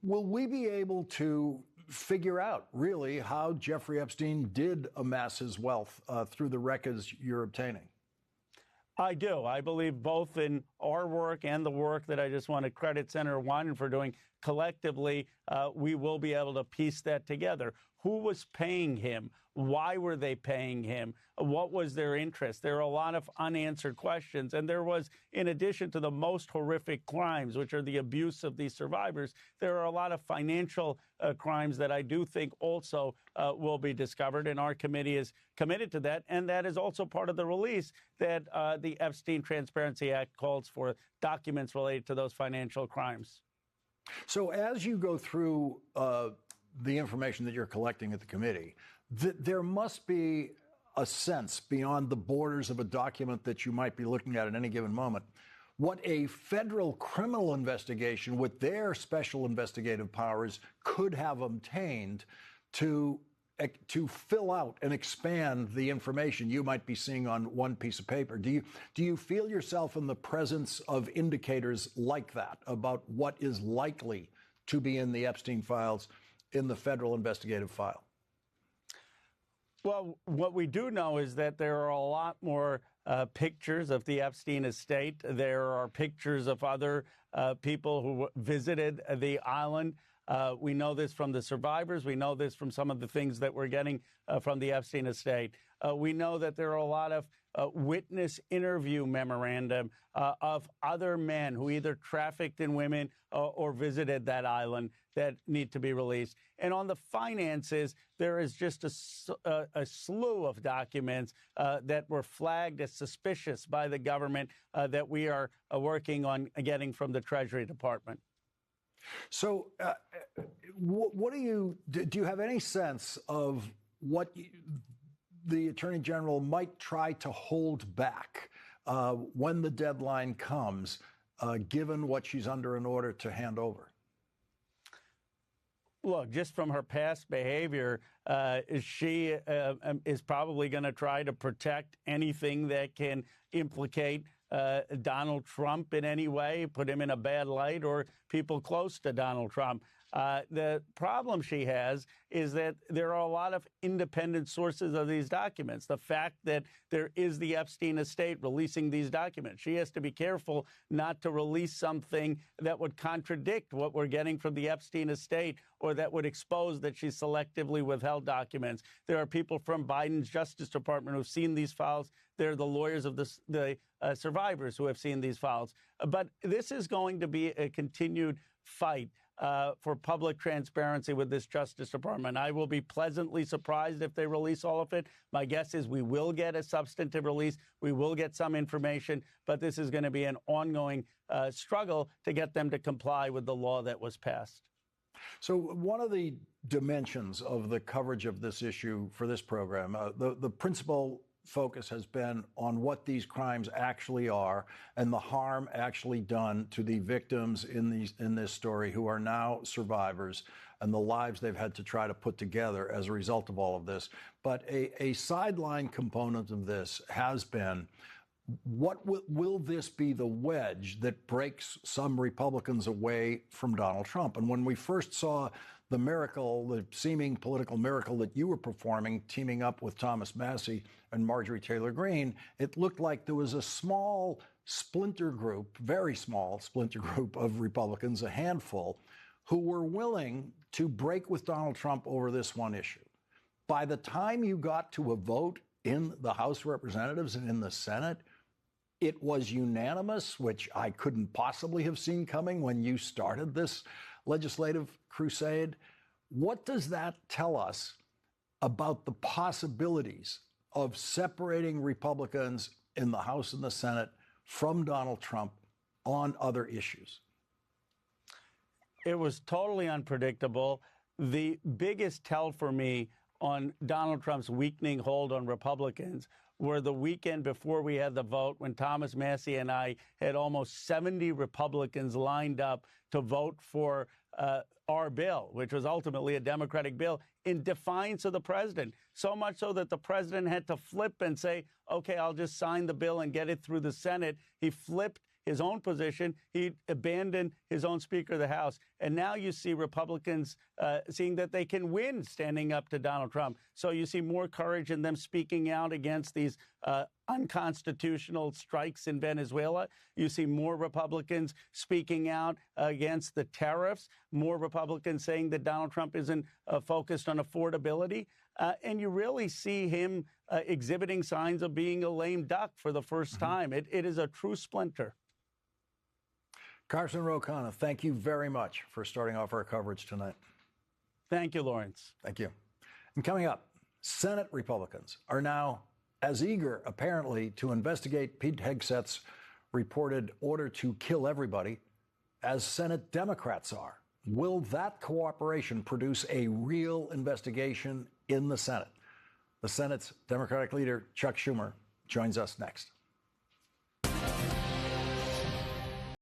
will we be able to figure out, really, how Jeffrey Epstein did amass his wealth through the records you're obtaining? I do. I believe both in our work and the work that I just want to credit Senator Wyden for doing collectively, we will be able to piece that together. Who was paying him? Why were they paying him? What was their interest? There are a lot of unanswered questions. And there was, in addition to the most horrific crimes, which are the abuse of these survivors, there are a lot of financial crimes that I do think also will be discovered. And our committee is committed to that. And that is also part of the release that the Epstein Transparency Act calls for, documents related to those financial crimes. So as you go through the information that you're collecting at the committee, there must be a sense beyond the borders of a document that you might be looking at any given moment, what a federal criminal investigation with their special investigative powers could have obtained to fill out and expand the information you might be seeing on one piece of paper. Do you feel yourself in the presence of indicators like that about what is likely to be in the Epstein files in the federal investigative file? Well, what we do know is that there are a lot more pictures of the Epstein estate. There are pictures of other people who visited the island. We know this from the survivors. We know this from some of the things that we're getting from the Epstein estate. We know that there are a lot of witness interview memorandum of other men who either trafficked in women or visited that island that need to be released. And on the finances, there is just a slew of documents that were flagged as suspicious by the government that we are working on getting from the Treasury Department. So what do you have any sense of what the Attorney General might try to hold back when the deadline comes, given what she's under an order to hand over? Look, just from her past behavior, she is probably going to try to protect anything that can implicate Donald Trump in any way, put him in a bad light, or people close to Donald Trump. The problem she has is that there are a lot of independent sources of these documents. The fact that there is the Epstein estate releasing these documents. She has to be careful not to release something that would contradict what we're getting from the Epstein estate or that would expose that she selectively withheld documents. There are people from Biden's Justice Department who have seen these files. They're the lawyers of the survivors who have seen these files. But this is going to be a continued fight for public transparency with this Justice Department. I will be pleasantly surprised if they release all of it. My guess is we will get a substantive release. We will get some information, but this is going to be an ongoing struggle to get them to comply with the law that was passed. So one of the dimensions of the coverage of this issue for this program, the principal focus has been on what these crimes actually are and the harm actually done to the victims in this story who are now survivors and the lives they've had to try to put together as a result of all of this. But a sideline component of this has been, what will this be the wedge that breaks some Republicans away from Donald Trump? And when we first saw the miracle, the seeming political miracle that you were performing, teaming up with Thomas Massie and Marjorie Taylor Greene, it looked like there was a small splinter group, very small splinter group of Republicans, a handful, who were willing to break with Donald Trump over this one issue. By the time you got to a vote in the House of Representatives and in the Senate, it was unanimous, which I couldn't possibly have seen coming when you started this legislative crusade. What does that tell us about the possibilities of separating Republicans in the House and the Senate from Donald Trump on other issues? It was totally unpredictable. The biggest tell for me on Donald Trump's weakening hold on Republicans were the weekend before we had the vote, when Thomas Massie and I had almost 70 Republicans lined up to vote for our bill, which was ultimately a Democratic bill, in defiance of the president. So much so that the president had to flip and say, okay, I'll just sign the bill and get it through the Senate. He flipped his own position. He abandoned his own Speaker of the House. And now you see Republicans seeing that they can win standing up to Donald Trump. So you see more courage in them speaking out against these unconstitutional strikes in Venezuela. You see more Republicans speaking out against the tariffs, more Republicans saying that Donald Trump isn't focused on affordability. And you really see him exhibiting signs of being a lame duck for the first time. It is a true splinter. Carson Ro Khanna, thank you very much for starting off our coverage tonight. Thank you, Lawrence. Thank you. And coming up, Senate Republicans are now as eager, apparently, to investigate Pete Hegseth's reported order to kill everybody as Senate Democrats are. Will that cooperation produce a real investigation in the Senate? The Senate's Democratic leader, Chuck Schumer, joins us next.